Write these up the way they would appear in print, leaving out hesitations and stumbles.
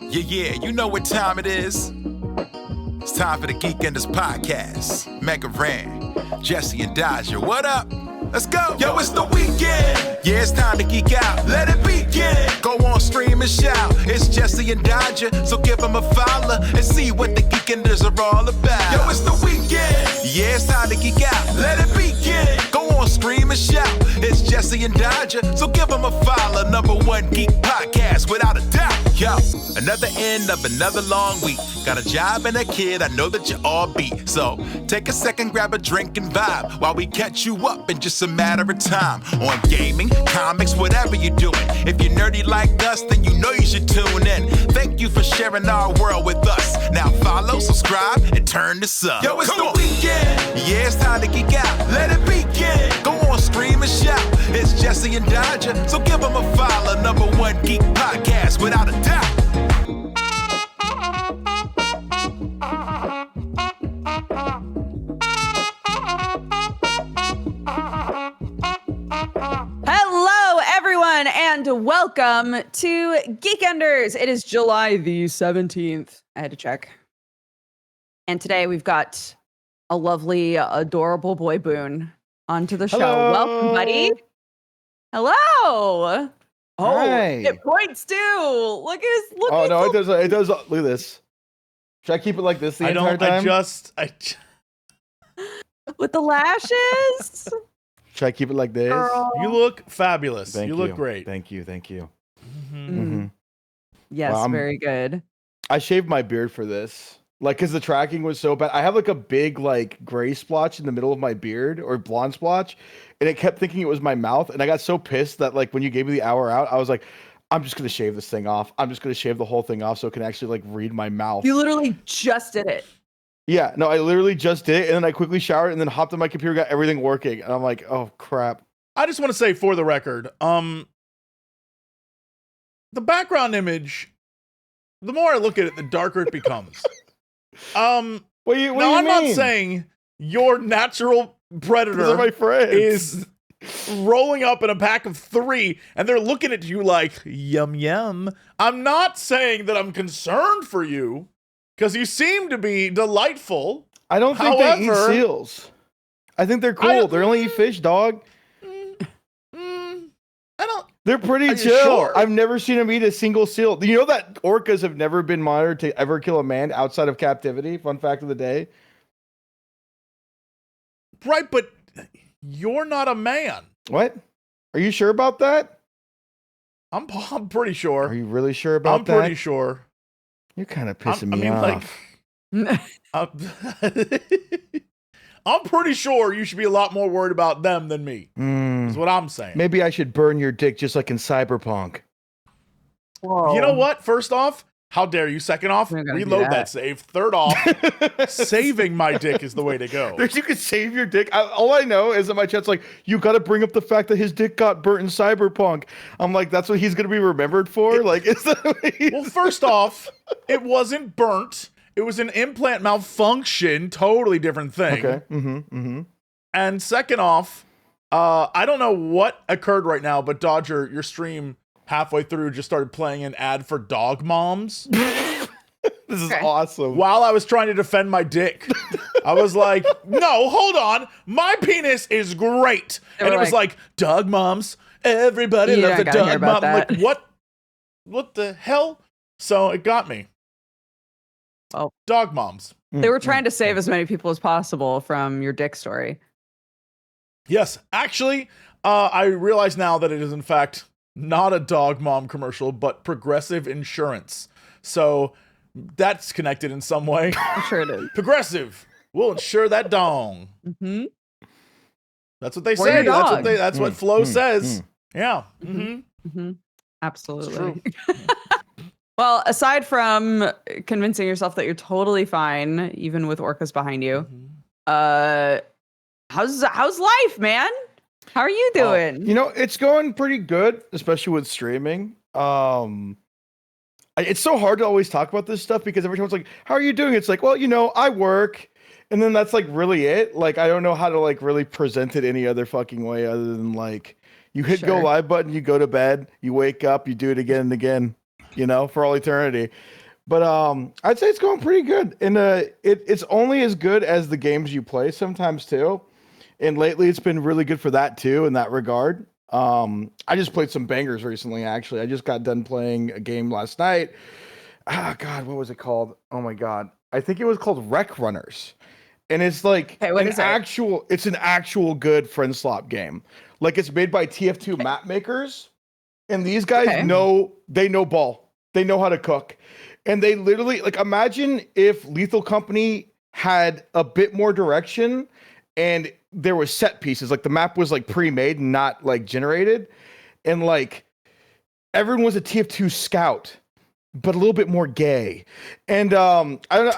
Yeah, you know what time it is. It's time for the Geekenders podcast. MegaRan, Jesse and Dodger, what up? Let's go. Yo, it's the weekend. Yeah, it's time to geek out. Let it begin. Go on, stream and shout. It's Jesse and Dodger, so give them a follow and see what the Geekenders are all about. Yo, it's the weekend. Yeah, it's time to geek out. Let it begin. Go on, stream and shout. It's Jesse and Dodger, so give them a follow. #1 geek podcast, without a doubt. Yo, another end of another long week. Got a job and a kid, I know that you all beat. So take a second, grab a drink and vibe while we catch you up in just a matter of time. On gaming, comics, whatever you're doing. If you're nerdy like us, then you know you should tune in. Thank you for sharing our world with us. Now follow, subscribe, and turn this up. Yo, it's the weekend. Yeah, it's time to geek out. Let it begin. Go on, scream and shout. It's Jesse and Dodger, so give them a follow. #1 geek podcast, without a doubt. Hello, everyone, and welcome to Geekenders. It is July the 17th. I had to check. And today we've got a lovely, adorable boy Boon onto the show. Hello. Welcome, buddy. Hello. Oh, Hi. it points too. Look at his look. Oh he's no, so- it does. Look at this. Should I keep it like this the entire time? with the lashes. Should I keep it like this? Girl. You look fabulous. Thank you look great. Thank you. Mm. Yes, Well, very good. I shaved my beard for this, like, cause the tracking was so bad. I have like a big like gray splotch in the middle of my beard, or blonde splotch, and it kept thinking it was my mouth. And I got so pissed that like when you gave me the hour out, I was like, I'm just gonna shave this thing off. I'm just gonna shave the whole thing off so it can actually like read my mouth. You literally just did it. Yeah, no, I literally just did it, and then I quickly showered and then hopped on my computer, got everything working, and I'm like, oh crap. I just want to say for the record, the background image, the more I look at it, the darker it becomes. What do you I'm mean? not saying your natural Those predator are my friends. is rolling up in a pack of 3 and they're looking at you like, yum, yum. I'm not saying that I'm concerned for you because you seem to be delightful. I don't think they eat However- seals. I think they're cool. They only eat fish, dog. I don't. They're pretty Are you chill. sure? I've never seen them eat a single seal. Do you know that orcas have never been monitored to ever kill a man outside of captivity? Fun fact of the day. Right, but you're not a man. What? Are you sure about that? I'm pretty sure. Are you really sure about I'm that? pretty sure. You're kind of pissing me off. I'm pretty sure you should be a lot more worried about them than me. Is what I'm saying. Maybe I should burn your dick just like in Cyberpunk. Whoa. You know what? First off, how dare you? Second off, We're gonna do reload that. that save. Third off, saving my dick is the way to go. You can save your dick. All I know is that my chat's like, you got to bring up the fact that his dick got burnt in Cyberpunk. I'm like, that's what he's going to be remembered for? Like, is that what Well, first off, it wasn't burnt. It was an implant malfunction. Totally different thing. Okay. And second off, I don't know what occurred right now, but Dodger, your stream halfway through just started playing an ad for dog moms This is Okay. awesome. while I was trying to defend my dick. I was like, no, hold on. My penis is great. They And were it was like, dog moms. Everybody Yeah, loves I a gotta hear dog about mom. I'm that. like, what? What the hell? So it got me. Well, Dog moms. they were trying to save as many people as possible from your dick story. Yes, actually, I realize now that it is in fact not a dog mom commercial, but Progressive Insurance. So that's connected in some way. I'm sure it is. Progressive will insure that dong. Hmm. That's what they For your say. That's what dog. that's what Flo says. Yeah. Hmm. Absolutely. true. Well, aside from convincing yourself that you're totally fine, even with orcas behind you, how's life, man? How are you doing? You know, it's going pretty good, especially with streaming. It's so hard to always talk about this stuff because every time it's like, how are you doing? It's like, well, you know, I work. And then that's like really it. Like, I don't know how to like really present it any other fucking way other than like, you hit go Sure. live button, you go to bed, you wake up, you do it again and again. you know, for all eternity. But I'd say it's going pretty good, and it's only as good as the games you play sometimes too. And lately, it's been really good for that too, in that regard. I just played some bangers recently. Actually, I just got done playing a game last night. Ah, God, what was it called? Oh my God, I think it was called Wreck Runners, and it's like it's an actual good friend slop game. Like it's made by TF2 map makers, and these guys know ball. They know how to cook, and they literally like imagine if Lethal Company had a bit more direction, and there was set pieces, like the map was like pre-made, not like generated, and like everyone was a TF2 scout, but a little bit more gay. And I don't know,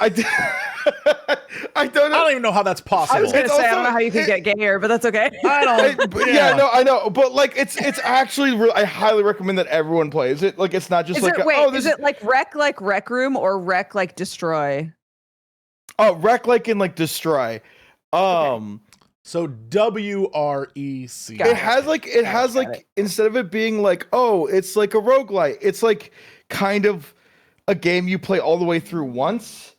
I don't even know how that's possible. I was gonna say I don't know how you could get gayer, but that's okay. I know, but like it's actually I highly recommend that everyone plays it. Like it's not just is it like Rec Room or Rec like Destroy? Oh, Rec like in like Destroy. So WREC. It has like instead of it being like, oh, it's like a roguelite, it's like kind of a game you play all the way through once.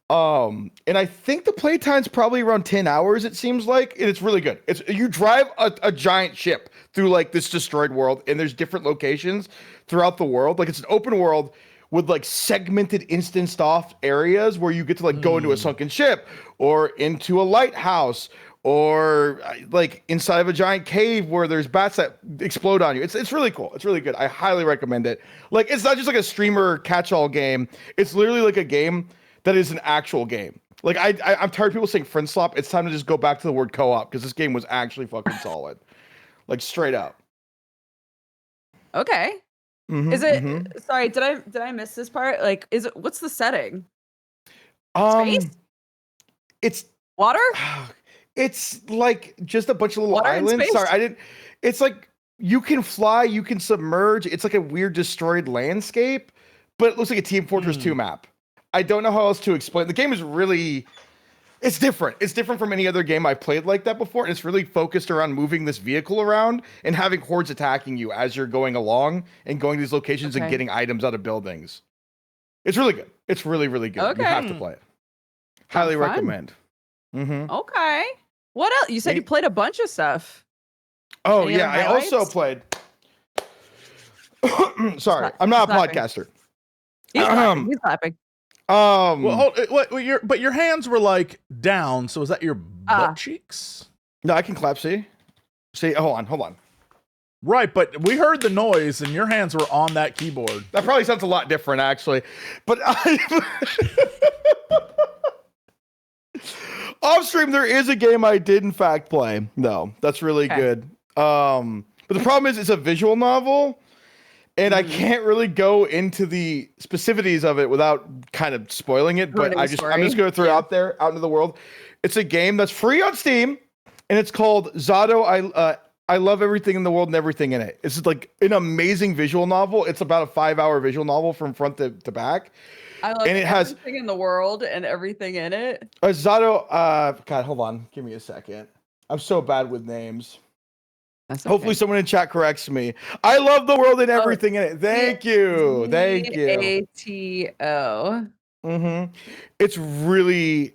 And I think the playtime's probably around 10 hours, it seems like, and it's really good. You drive a giant ship through like this destroyed world, and there's different locations throughout the world. Like it's an open world with like segmented instanced off areas where you get to like go into a sunken ship or into a lighthouse or like inside of a giant cave where there's bats that explode on you. It's really cool. It's really good. I highly recommend it. Like it's not just like a streamer catch-all game. It's literally like a game that is an actual game. Like I'm tired of people saying friend slop. It's time to just go back to the word co-op because this game was actually fucking solid. Like straight up. Okay. Is it sorry, did I miss this part? Like what's the setting? Space? It's water? It's like just a bunch of little water islands. Sorry, it's like you can fly, you can submerge. It's like a weird destroyed landscape, but it looks like a Team Fortress 2 map. I don't know how else to explain. The game is really it's different. It's different from any other game I've played like that before. And it's really focused around moving this vehicle around and having hordes attacking you as you're going along and going to these locations and getting items out of buildings. It's really good. It's really, really good. Okay. You have to play it. Highly recommend. Okay. What else? You said you played a bunch of stuff. Oh, yeah. I also played. Sorry, I'm not a podcaster. He's clapping. Well, but your hands were like down. So is that your butt cheeks? No, I can clap. See, hold on. Right, but we heard the noise, and your hands were on that keyboard. That probably sounds a lot different, actually. But off stream, there is a game I did in fact play. No, that's really good. But the problem is, it's a visual novel. And I can't really go into the specificities of it without kind of spoiling it, but I'm just going to throw it out into the world. It's a game that's free on Steam, and it's called Z.A.T.O. I Love Everything in the World and Everything in It. It's like an amazing visual novel. It's about a 5-hour visual novel from front to back. I love everything in the world and everything in it. Z.A.T.O. God, hold on. Give me a second. I'm so bad with names. Hopefully someone in chat corrects me. I love the world and everything in it. Thank you. Z.A.T.O. It's really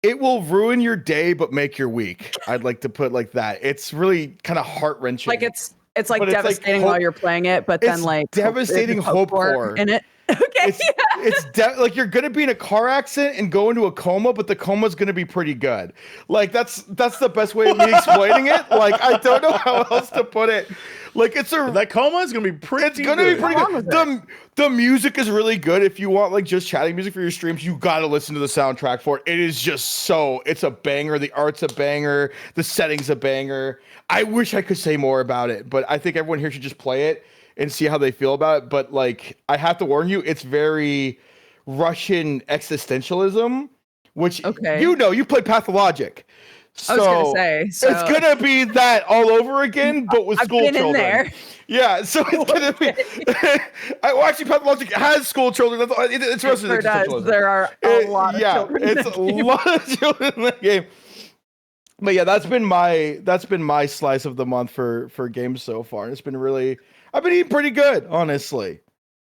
it will ruin your day but make your week. I'd like to put like that. It's really kind of heart-wrenching. Like it's like devastating while you're playing it, but then like devastating hope for in it. Okay. It's like you're gonna be in a car accident and go into a coma, but the coma's gonna be pretty good. Like that's the best way of me explaining it. Like I don't know how else to put it. Like that coma is gonna be pretty. It's gonna be pretty good. The music is really good. If you want like just chatting music for your streams, you gotta listen to the soundtrack for it. It is just it's a banger. The art's a banger. The setting's a banger. I wish I could say more about it, but I think everyone here should just play it and see how they feel about it. But like, I have to warn you, it's very Russian existentialism, which you play Pathologic. So I was gonna say, it's gonna be that all over again, but with school children. In there. Yeah, so it's gonna be. Actually, Pathologic has school children. It's Russian existentialism. There are a lot of children. It's a lot of children in that game. But yeah, that's been my slice of the month for games so far. And it's been really. I've been eating pretty good, honestly.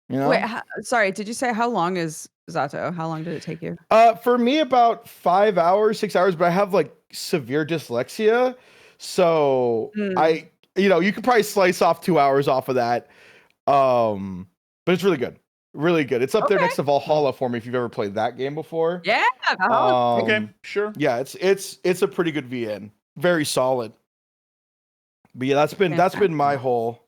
You know? Wait, sorry, did you say how long is Zato? How long did it take you? For me, about 5 hours, 6 hours, but I have like severe dyslexia. So you could probably slice off 2 hours off of that. But it's really good. Really good. It's up there next to Valhalla for me if you've ever played that game before. Yeah. Okay, sure. Yeah, it's a pretty good VN. Very solid. But yeah, that's been my whole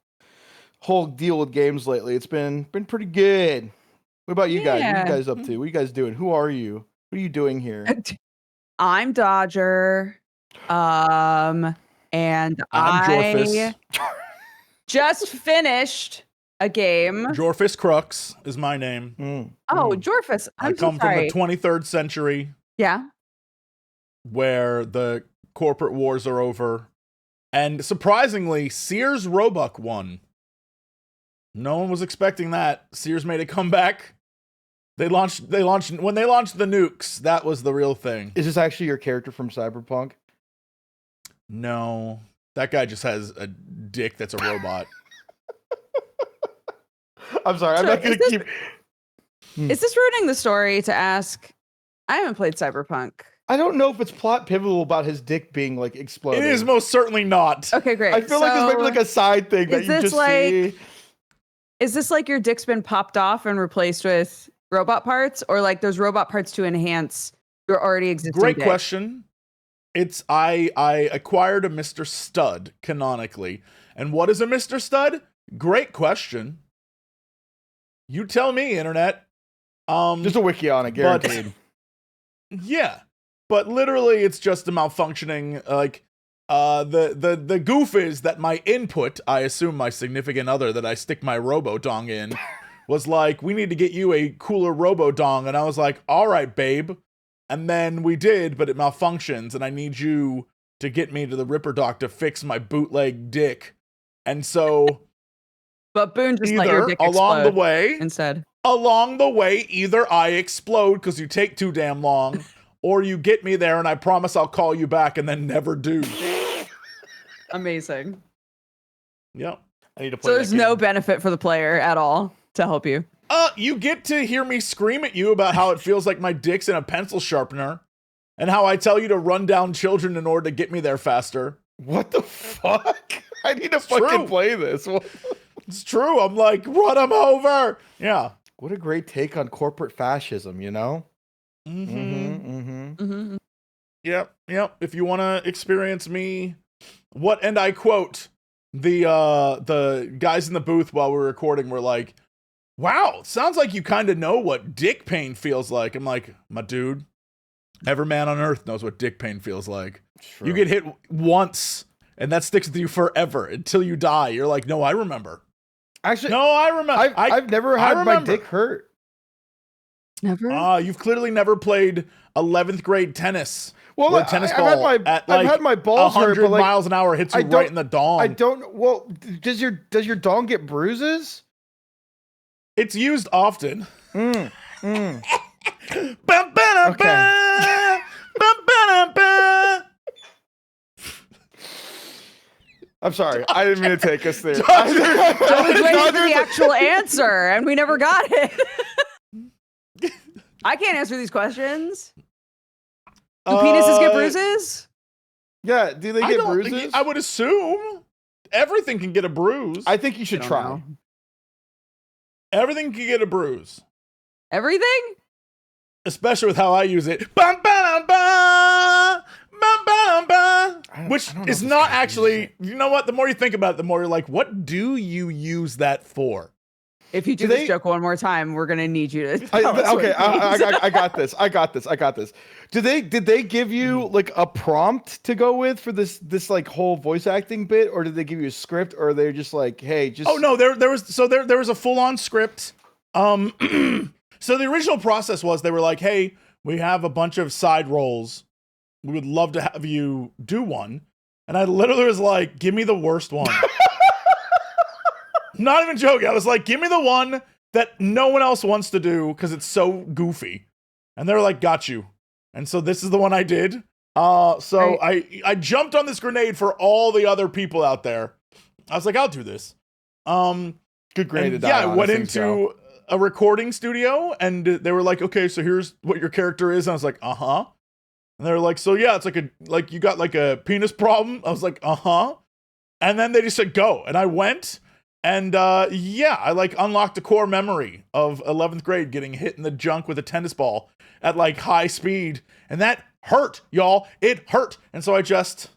deal with games lately. It's been pretty good. What about you guys? What are you guys up to? What are you guys doing? Who are you? What are you doing here? I'm Dodger. And I'm I Jorfus. just finished a game. Jorfus Crux is my name. Jorfus. I I'm come so sorry. from the 23rd century. Yeah. Where the corporate wars are over. And surprisingly, Sears Roebuck won. No one was expecting that. Sears made a comeback. When they launched the nukes, that was the real thing. Is this actually your character from Cyberpunk? No. That guy just has a dick that's a robot. I'm sorry, I'm not gonna keep. Is this ruining the story to ask? I haven't played Cyberpunk. I don't know if it's plot pivotal about his dick being like exploded. It is most certainly not. Okay, great. I feel like this might be like a side thing that you just see. Is this like your dick's been popped off and replaced with robot parts, or like those robot parts to enhance your already existing Great dick? question. It's I acquired a Mr. Stud canonically. And what is a Mr. Stud? Great question. You tell me, internet. Just a wiki on it, guaranteed. Yeah. But literally it's just a malfunctioning the goof is that my input, I assume my significant other that I stick my robo-dong in, was like, we need to get you a cooler robo-dong. And I was like, all right, babe. And then we did, but it malfunctions, and I need you to get me to the Ripper Doc to fix my bootleg dick. And so... But Boon just let your dick along explode the way, instead. Along the way, either I explode because you take too damn long, or you get me there and I promise I'll call you back and then never do. Amazing. Yep. I need to play so there's no benefit for the player at all to help you. You get to hear me scream at you about how it feels like my dick's in a pencil sharpener, and how I tell you to run down children in order to get me there faster. What the fuck? I need to fucking play this. It's true. I'm like, run them over. Yeah. What a great take on corporate fascism, you know? Yep. If you want to experience me, and I quote, the guys in the booth while we were recording were like, wow, sounds like you kind of know what dick pain feels like. I'm like, my dude, every man on earth knows what dick pain feels like. True. You get hit once, and that sticks with you forever until you die. You're like, no, I remember. Actually, no, I remember. I've never had my dick hurt. Never? You've clearly never played 11th grade tennis. Well, a tennis ball I've had my balls hurt, 100 miles an hour hits you right in the dong. I don't. Well, does your dong get bruises? It's used often. Okay. I'm sorry. I didn't mean to take us there. I was waiting for the actual answer, and we never got it. I can't answer these questions. Do penises get bruises? Yeah, do they get bruises? I would assume everything can get a bruise. I think you should try. Everything can get a bruise. Everything? Especially with how I use it. Which is not actually, you know what? The more you think about it, the more you're like, what do you use that for? If you do this joke one more time, we're gonna need you to. I got this. I got this. Did they give you like a prompt to go with for this like whole voice acting bit, or did they give you a script, or they're just like, hey, just? Oh no, there was a full on script. So the original process was they were like, hey, we have a bunch of side roles. We would love to have you do one, and I literally was like, give me the worst one. Not even joking. I was like, give me the one that no one else wants to do because it's so goofy. And they're like, got you. And so this is the one I did. I jumped on this grenade for all the other people out there. I was like, I'll do this. Good grenade to die. Yeah, I went into a recording studio, and they were like, okay, so here's what your character is. And I was like, uh-huh. And they're like, so yeah, it's like you got like a penis problem. I was like, uh-huh. And then they just said, go. And I went, and yeah, I like unlocked a core memory of 11th grade getting hit in the junk with a tennis ball at like high speed. And that hurt, y'all. It hurt. And so I just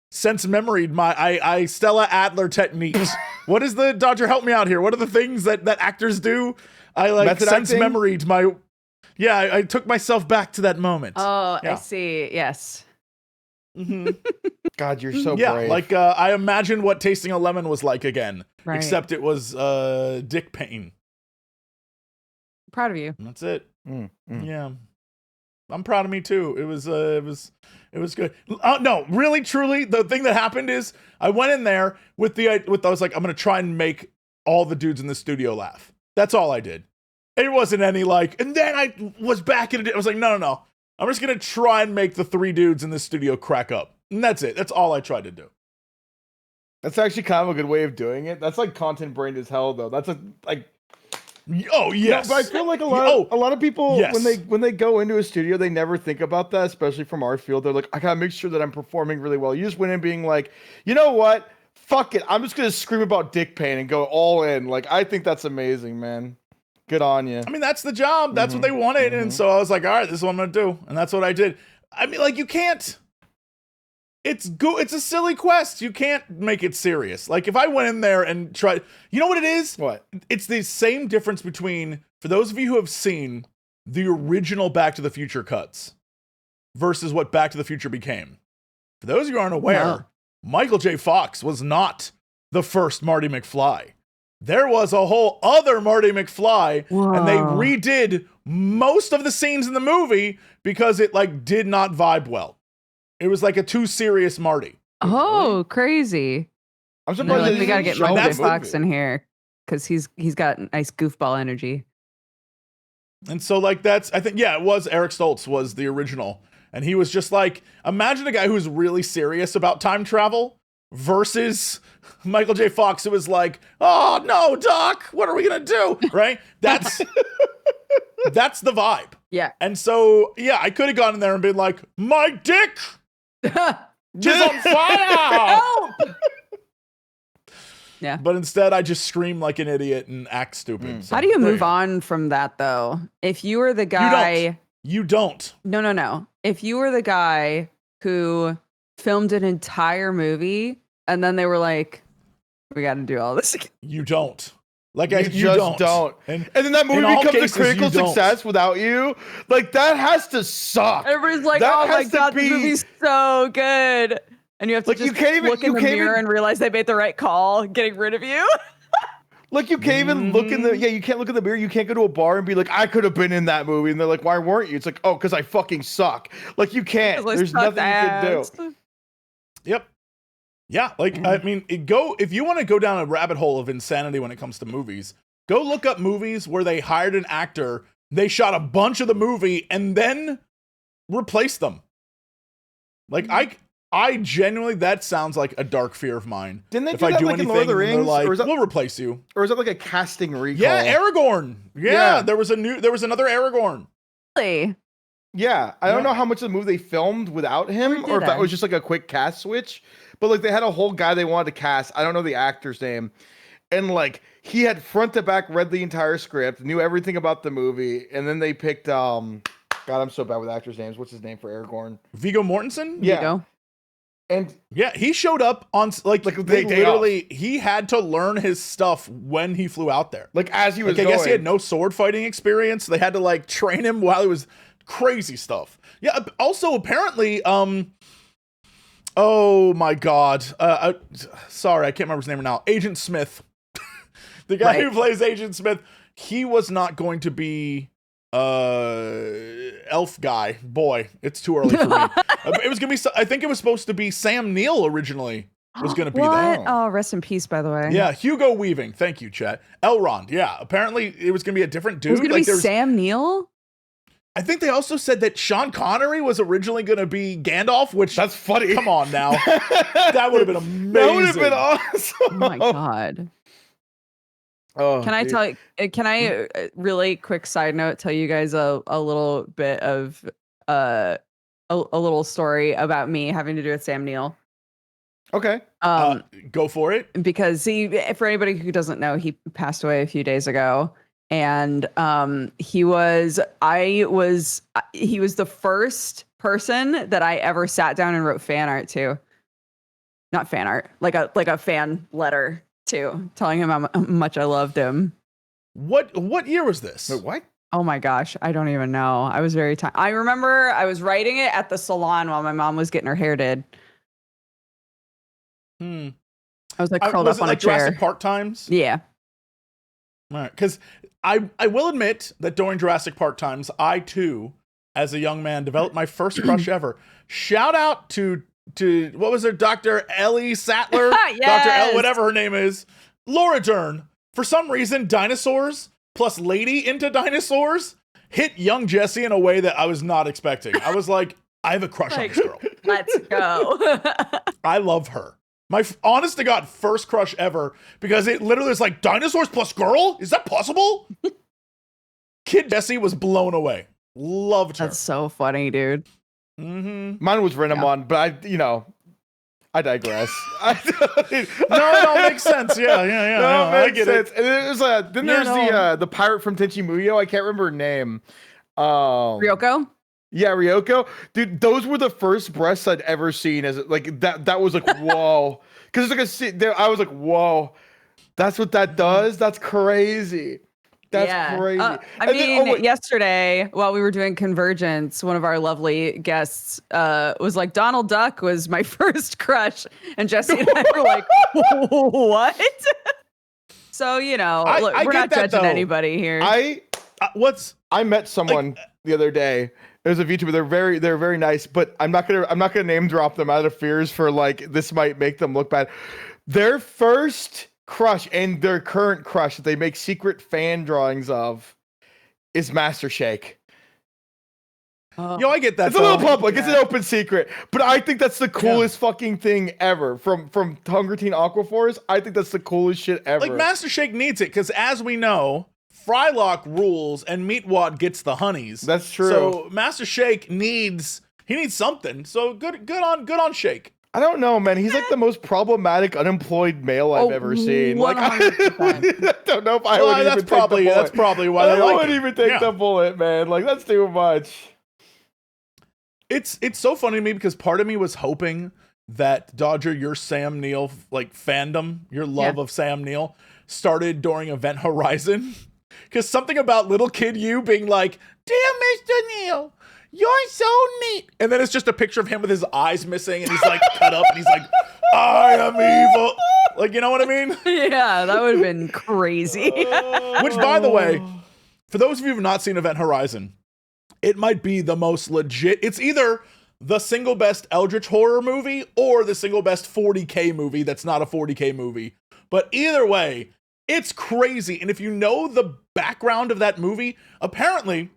sense memoried my I Stella Adler techniques. What is the Dodger? Help me out here. What are the things that actors do? I like Method sense acting? memoried my. Yeah, I took myself back to that moment. Oh, Yeah. I see. Yes. God, you're so Yeah, brave. like I imagined what tasting a lemon was like again, Right. except it was dick pain. Proud of you. And that's it. Mm. Yeah, I'm proud of me too. It was good. No, really, truly, the thing that happened is I went in there with I was like, I'm gonna try and make all the dudes in the studio laugh. That's all I did. It wasn't any like, and then I was back in it. I was like, no. I'm just gonna try and make the 3 dudes in the studio crack up. And that's it. That's all I tried to do. That's actually kind of a good way of doing it. That's like content brained as hell, though. That's Oh yes. No, but I feel like a lot of people yes. when they go into a studio, they never think about that, especially from our field. They're like, I gotta make sure that I'm performing really well. You just went in being like, you know what? Fuck it. I'm just gonna scream about dick pain and go all in. Like, I think that's amazing, man. Good on you. I mean, that's the job. That's what they wanted. And so I was like, all right, this is what I'm going to do. And that's what I did. I mean, like, you can't. It's a silly quest. You can't make it serious. Like, if I went in there and tried. You know what it is? What? It's the same difference between, for those of you who have seen the original Back to the Future cuts versus what Back to the Future became. For those of you who aren't aware, No. Michael J. Fox was not the first Marty McFly. There was a whole other Marty McFly, and they Whoa. redid most of the scenes in the movie because it like did not vibe well. It was like a too serious Marty. Oh, crazy. I'm No, surprised like, they we gotta didn't get show Michael the J. Fox movie. in here because he's got nice goofball energy. And so like that's, I think, yeah, it was Eric Stoltz was the original. And he was just like, imagine a guy who's really serious about time travel versus Michael J. Fox, who was like, oh no, Doc, what are we gonna do? Right? That's the vibe. Yeah. And so, yeah, I could have gone in there and been like, my dick is on fire. Yeah. But instead, I just scream like an idiot and act stupid. So How do you there move on from that though? If you were the guy, You don't. no. If you were the guy who filmed an entire movie and then they were like, we got to do all this again. You don't. Like, You you just don't. And then that movie in all becomes cases, a critical you don't. success without you. Like, that has to suck. Everybody's like, That oh my has to God, this be- movie's so good. And you have to Like, you just can't even- look in you the can't mirror even- and realize they made the right call, getting rid of you. Like, you can't even look in the you can't look in the mirror. You can't go to a bar and be like, I could have been in that movie. And they're like, why weren't you? It's like, oh, because I fucking suck. Like, you can't. 'Cause I There's sucked nothing you can ass. do. Yep. Yeah, like, I mean, if you want to go down a rabbit hole of insanity when it comes to movies, go look up movies where they hired an actor, they shot a bunch of the movie, and then replaced them. Like, I genuinely, that sounds like a dark fear of mine. Didn't they if do I that, do like, in anything, Lord of the and they're Rings? like, Or is that- we'll replace you. Or is that like a casting recall? Yeah, Aragorn. Yeah, Yeah. there was another Aragorn. Really? Yeah, I don't know how much of the movie they filmed without him, Or or did if that I? was just like a quick cast switch. But like they had a whole guy they wanted to cast. I don't know the actor's name, and like he had front to back read the entire script, knew everything about the movie, and then they picked God, I'm so bad with actors' names. What's his name for Aragorn? Viggo Mortensen? Yeah. You go. And Yeah, he showed up on, like Like, they day off. literally, he had to learn his stuff when he flew out there. like as he was Like, I going, guess he had no sword fighting experience. They had to like train him while he was crazy stuff. Yeah. Also, apparently, oh my God. Sorry, I can't remember his name now. Agent Smith, the guy who Right. plays Agent Smith. He was not going to be elf guy. Boy, it's too early for me. It was gonna be. I think it was supposed to be Sam Neill originally. Was gonna be what? that. Oh, rest in peace, by the way. Yeah, Hugo Weaving. Thank you, Chet. Elrond. Yeah, apparently it was gonna be a different dude. It was going to be there was- Sam Neill? I think they also said that Sean Connery was originally going to be Gandalf, which That's funny. come on now, that would have been amazing. That would have been awesome. Oh my God. Oh, Can I dude. tell you? Can I really quick side note tell you guys a little bit of a little story about me having to do with Sam Neill? Okay. Go for it. Because for anybody who doesn't know, he passed away a few days ago, and he was the first person that I ever sat down and wrote fan art to. Not fan art, like a fan letter to, telling him how much I loved him. What year was this? Wait, what? Oh my gosh, I don't even know. I was very tired. I remember I was writing it at the salon while my mom was getting her hair did. I was like curled was up it on like a chair. Jurassic Park times? Yeah. All right, because I will admit that during Jurassic Park times, I too, as a young man, developed my first crush ever. Shout out to what was her, Dr. Ellie Sattler? Yes. Dr. L, whatever her name is. Laura Dern. For some reason, dinosaurs plus lady into dinosaurs hit young Jesse in a way that I was not expecting. I was like, I have a crush on this girl. Let's go. I love her. My honest to God first crush ever, because it literally is like, dinosaurs plus girl? Is that possible? Kid Jesse was blown away. Loved her. That's so funny, dude. Mm-hmm. Mine was Renamon, but I digress. No, makes sense. Yeah. No, I makes get sense. it. And then there's the pirate from Tenchi Muyo. I can't remember her name. Ryoko? Yeah, Ryoko. Dude, those were the first breasts I'd ever seen. As like that was like whoa. Because it's like I was like, whoa, that's what that does. That's crazy. That's crazy. I mean, yesterday while we were doing Convergence, one of our lovely guests was like, Donald Duck was my first crush, and Jesse and I were like, what? So we're not that, judging though. anybody here. I met someone the other day. It was a VTuber. They're very nice, but I'm not gonna name drop them out of fears for like this might make them look bad. Their first crush and their current crush that they make secret fan drawings of is Master Shake. Yo, I get that. It's a little public. It's an open secret, but I think that's the coolest fucking thing ever. From Hunger Teen Aquaforce, I think that's the coolest shit ever. Like Master Shake needs it because, as we know, Frylock rules and Meatwad gets the honeys. That's true. So Master Shake needs something. So good on Shake. I don't know, man. He's like the most problematic unemployed male I've ever seen. Like, I don't know if I would even take the bullet. That's probably why I wouldn't even take the bullet, man. Like, that's too much. It's so funny to me because part of me was hoping that Dodger, your Sam Neill like fandom, your love of Sam Neill started during Event Horizon. Because something about little kid you being like, "Dear Mr. Neill, you're so neat," and then it's just a picture of him with his eyes missing, and he's like cut up, and he's like, "I am evil." Like, you know what I mean? Yeah, that would have been crazy. Which, by the way, for those of you who've not seen Event Horizon, it might be the most legit. It's either the single best Eldritch horror movie or the single best 40K movie that's not a 40K movie. But either way, it's crazy. And if you know the background of that movie, apparently,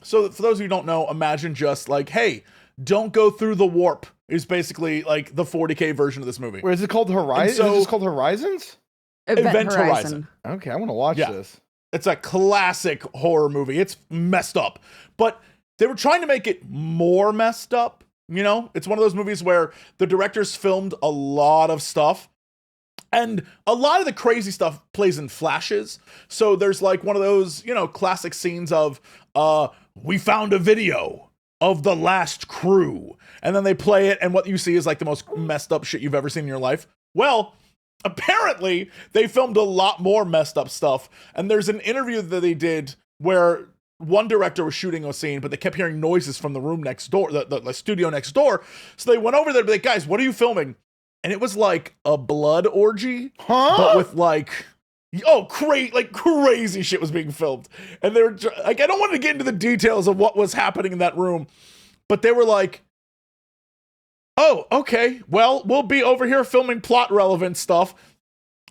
so for those of you who don't know, imagine just like, hey, don't go through the warp is basically like the 40K version of this movie. Wait, is it called Horizon? So, is it just called Horizons? Event Horizon. Okay, I want to watch this. It's a classic horror movie. It's messed up. But they were trying to make it more messed up. You know, it's one of those movies where the directors filmed a lot of stuff. And a lot of the crazy stuff plays in flashes. So there's like one of those, classic scenes of, we found a video of the last crew. And then they play it, and what you see is like the most messed up shit you've ever seen in your life. Well, apparently they filmed a lot more messed up stuff. And there's an interview that they did where one director was shooting a scene, but they kept hearing noises from the room next door, the studio next door. So they went over there to be like, guys, what are you filming? And it was like a blood orgy, but with like, crazy shit was being filmed. And they were like, I don't want to get into the details of what was happening in that room, but they were like, oh, okay, well, we'll be over here filming plot relevant stuff.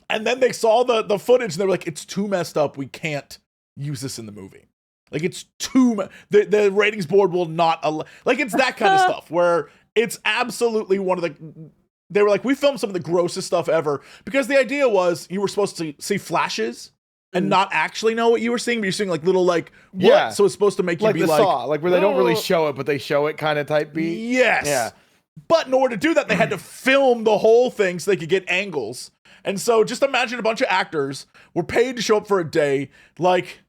And then they saw the footage and they were like, it's too messed up. We can't use this in the movie. Like, it's the ratings board will not allow, like, it's that kind of stuff where it's absolutely one of the, they were like, we filmed some of the grossest stuff ever because the idea was you were supposed to see flashes and not actually know what you were seeing, but you're seeing like little like what? Yeah. So it's supposed to make you Like be the like Saw, like where they don't really "Oh." show it, but they show it kind of type beat. Yes. Yeah. But in order to do that, they had to film the whole thing so they could get angles. And so just imagine a bunch of actors were paid to show up for a day, like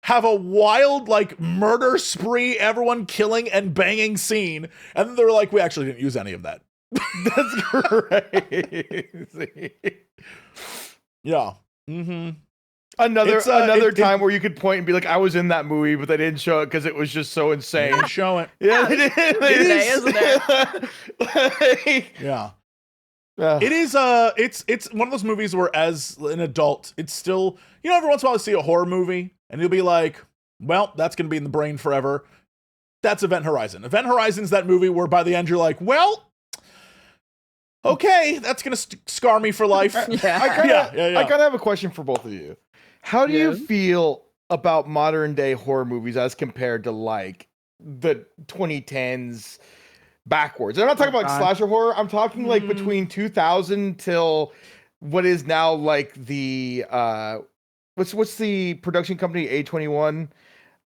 have a wild like murder spree, everyone killing and banging scene, and then they're like, we actually didn't use any of that. That's crazy. Yeah. Mm-hmm. Another It's, time where you could point and be like, I was in that movie, but they didn't show it because it was just so insane. Didn't show it. Yeah, they did. Isn't Like, Yeah. uh, It is it's one of those movies where as an adult, it's still, you know, every once in a while I see a horror movie and you'll be like, well, that's gonna be in the brain forever. That's Event Horizon. Event Horizon's that movie where by the end you're like, well, okay, that's gonna scar me for life. I Yeah. kind of Yeah. I kind of have a question for both of you. How do you feel about modern day horror movies as compared to like the 2010s backwards? I'm not talking about like, God. slasher horror. I'm talking like between 2000 till what is now like the what's the production company A21?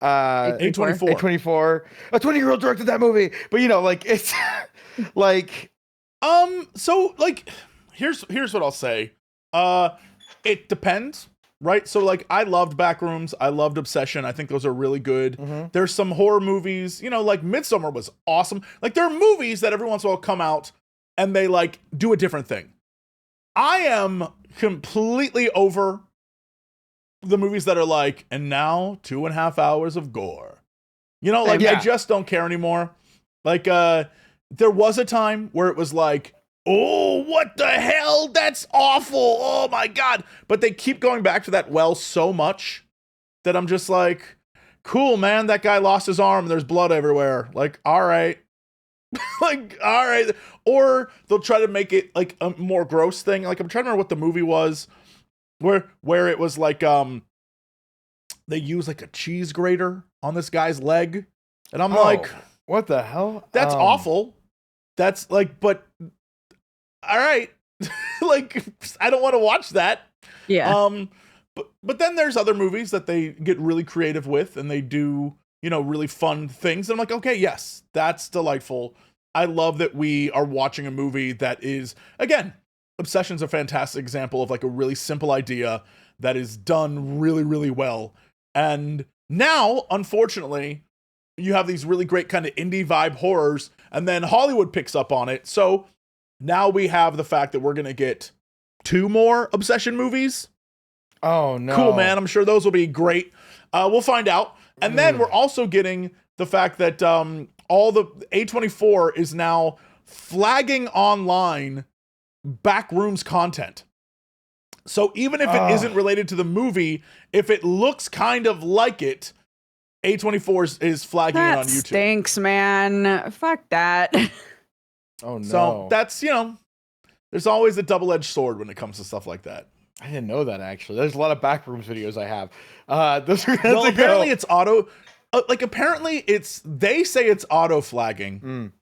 A24. A24. A 20-year-old directed that movie. But you know, like it's like So like here's what I'll say. It depends, right? So like I loved Backrooms, I loved Obsession. I think those are really good. There's some horror movies, you know, like Midsommar was awesome. Like there are movies that every once in a while come out and they like do a different thing. I am completely over the movies that are like, and now 2.5 hours of gore. You know, like I just don't care anymore. Like there was a time where it was like, oh, what the hell? That's awful. Oh my God. But they keep going back to that well so much that I'm just like, cool, man. That guy lost his arm. And there's blood everywhere. Like, all right. Like, all right. Or they'll try to make it like a more gross thing. Like, I'm trying to remember what the movie was where it was like, they use like a cheese grater on this guy's leg. And I'm like, what the hell? that's awful. That's like, but all right. Like, I don't want to watch that. Yeah. But then there's other movies that they get really creative with and they do, you know, really fun things. And I'm like, okay, yes, that's delightful. I love that we are watching a movie that is, again, Obsession's a fantastic example of like a really simple idea that is done really, really well. And now, unfortunately, you have these really great kind of indie vibe horrors, and then Hollywood picks up on it. So now we have the fact that we're going to get 2 more Obsession movies. Oh, no. Cool, man. I'm sure those will be great. We'll find out. And then we're also getting the fact that all the A24 is now flagging online Backrooms content. So even if it isn't related to the movie, if it looks kind of like it, A24 is flagging it on YouTube. Stinks, man. Fuck that. Oh, no. So that's, you know, there's always a double-edged sword when it comes to stuff like that. I didn't know that, actually. There's a lot of Backrooms videos I have. Those are Well, apparently it's auto... apparently they say it's auto flagging,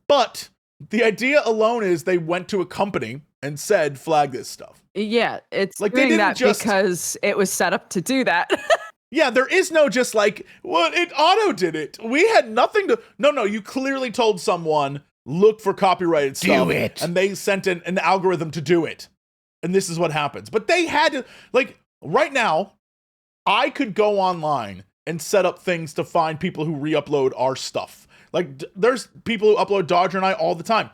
but the idea alone is they went to a company and said, flag this stuff. Yeah, it's Like, like they doing didn't that just- because it was set up to do that. Yeah, there is no just like, well, it auto did it. We had nothing to... No, you clearly told someone, look for copyrighted stuff. Do it. And they sent an algorithm to do it. And this is what happens. But they had to... Like, right now, I could go online and set up things to find people who re-upload our stuff. Like, there's people who upload Dodger and I all the time.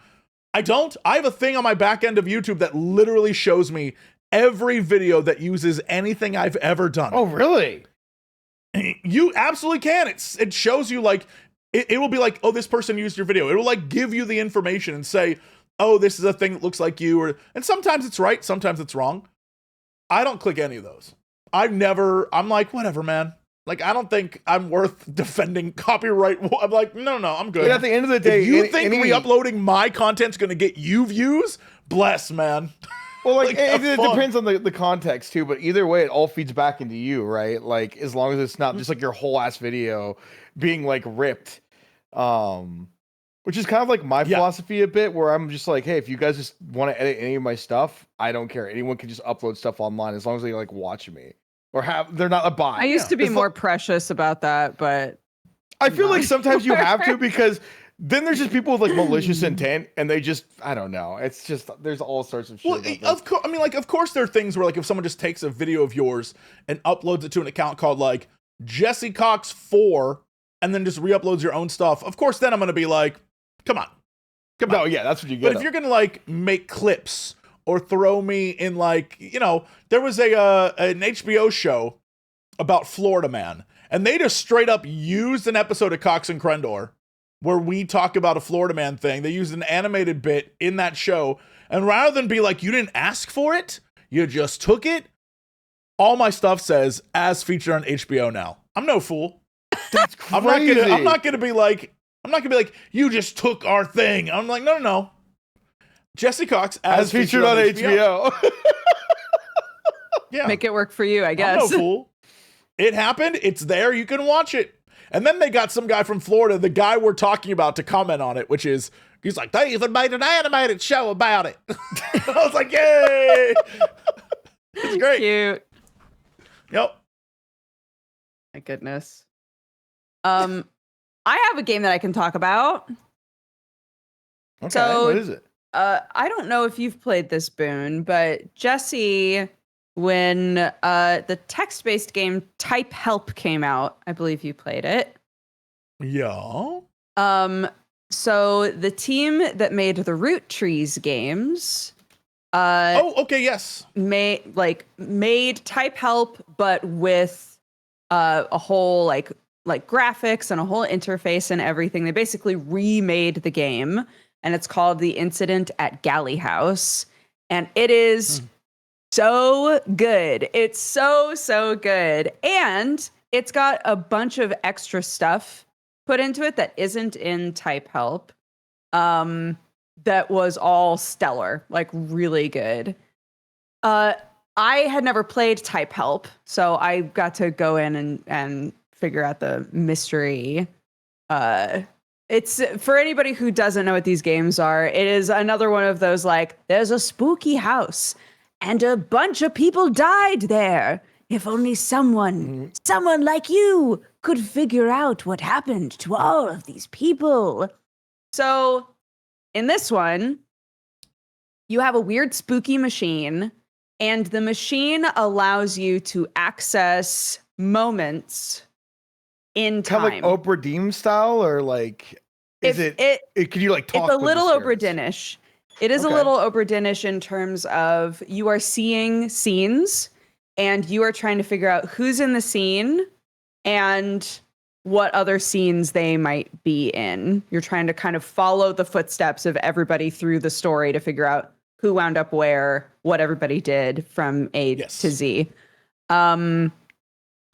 I don't. I have a thing on my back end of YouTube that literally shows me every video that uses anything I've ever done. Oh, really? You absolutely can. It shows you like, it will be like, oh, this person used your video. It will like give you the information and say, oh, this is a thing that looks like you. And sometimes it's right. Sometimes it's wrong. I don't click any of those. I'm like, whatever, man. Like, I don't think I'm worth defending copyright. I'm like, no, I'm good. And at the end of the day, if you think re-uploading my content's going to get you views, bless, man. Well, like, Like, it have fun. depends on the context too, but either way, it all feeds back into you, right? Like, as long as it's not just like your whole ass video being like ripped, which is kind of like my philosophy a bit, where I'm just like, hey, if you guys just want to edit any of my stuff, I don't care. Anyone can just upload stuff online as long as they like watch me. or they're not a bot. I used to be It's more precious about that, but I feel like sometimes you have to anymore. because then there's just people with like malicious intent and they just I don't know. It's just there's all sorts of shit. Well, about of course, I mean, like, of course, there are things where, like, if someone just takes a video of yours and uploads it to an account called like Jesse Cox 4, and then just re-uploads your own stuff. Of course, then I'm gonna be like, come on. No, yeah, that's what you get. But if you're gonna like make clips or throw me in, like, you know, there was an HBO show about Florida Man, and they just straight up used an episode of Cox and Crendor where we talk about a Florida Man thing. They used an animated bit in that show, and rather than be like, you didn't ask for it, you just took it, all my stuff says as featured on HBO now. I'm no fool. That's crazy. I'm not gonna be like, you just took our thing. I'm like, no. Jesse Cox as featured on HBO. Yeah. Make it work for you, I guess. I'm no fool. It happened. It's there. You can watch it. And then they got some guy from Florida, the guy we're talking about, to comment on it, which is, he's like, they even made an animated show about it. I was like, yay. It's great. Cute. Yep. My goodness. I have a game that I can talk about. Okay, So- what is it? I don't know if you've played this, Boon, but Jesse, when the text-based game Type Help came out, I believe you played it. Yeah. So the team that made the Root Trees games, Okay, yes. made Type Help, but with a whole like graphics and a whole interface and everything. They basically remade the game, and it's called The Incident at Galley House, and it is so good. It's so good, and it's got a bunch of extra stuff put into it that isn't in Type Help. That was all stellar, like really good. I had never played Type Help, so I got to go in and figure out the mystery. It's for anybody who doesn't know what these games are, it is another one of those like, there's a spooky house and a bunch of people died there. If only someone like you could figure out what happened to all of these people. So in this one, you have a weird spooky machine, and the machine allows you to access moments in time. Kind of like Oprah Deem style, or like, could you like talk? It's a with little the Oprah spirits? Dinish. It is Okay. a little Oprah Dinish in terms of you are seeing scenes and you are trying to figure out who's in the scene and what other scenes they might be in. You're trying to kind of follow the footsteps of everybody through the story to figure out who wound up where, what everybody did from A to Z.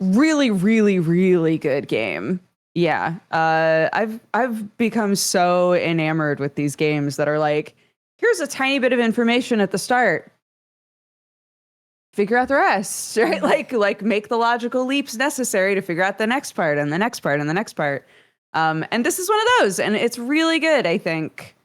Really, really, really good game. Yeah. I've become so enamored with these games that are like, here's a tiny bit of information at the start. Figure out the rest, right? Like make the logical leaps necessary to figure out the next part and the next part and the next part. And this is one of those, and it's really good, I think.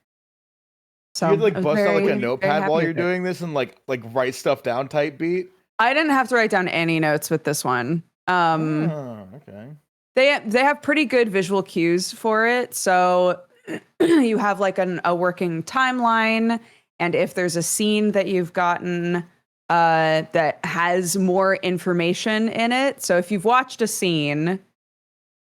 So You had to like I was bust out like very, a very notpad happy while you're with it. doing this and like write stuff down type beat. I didn't have to write down any notes with this one. Okay. They have pretty good visual cues for it. So you have like a working timeline, and if there's a scene that you've gotten that has more information in it. So if you've watched a scene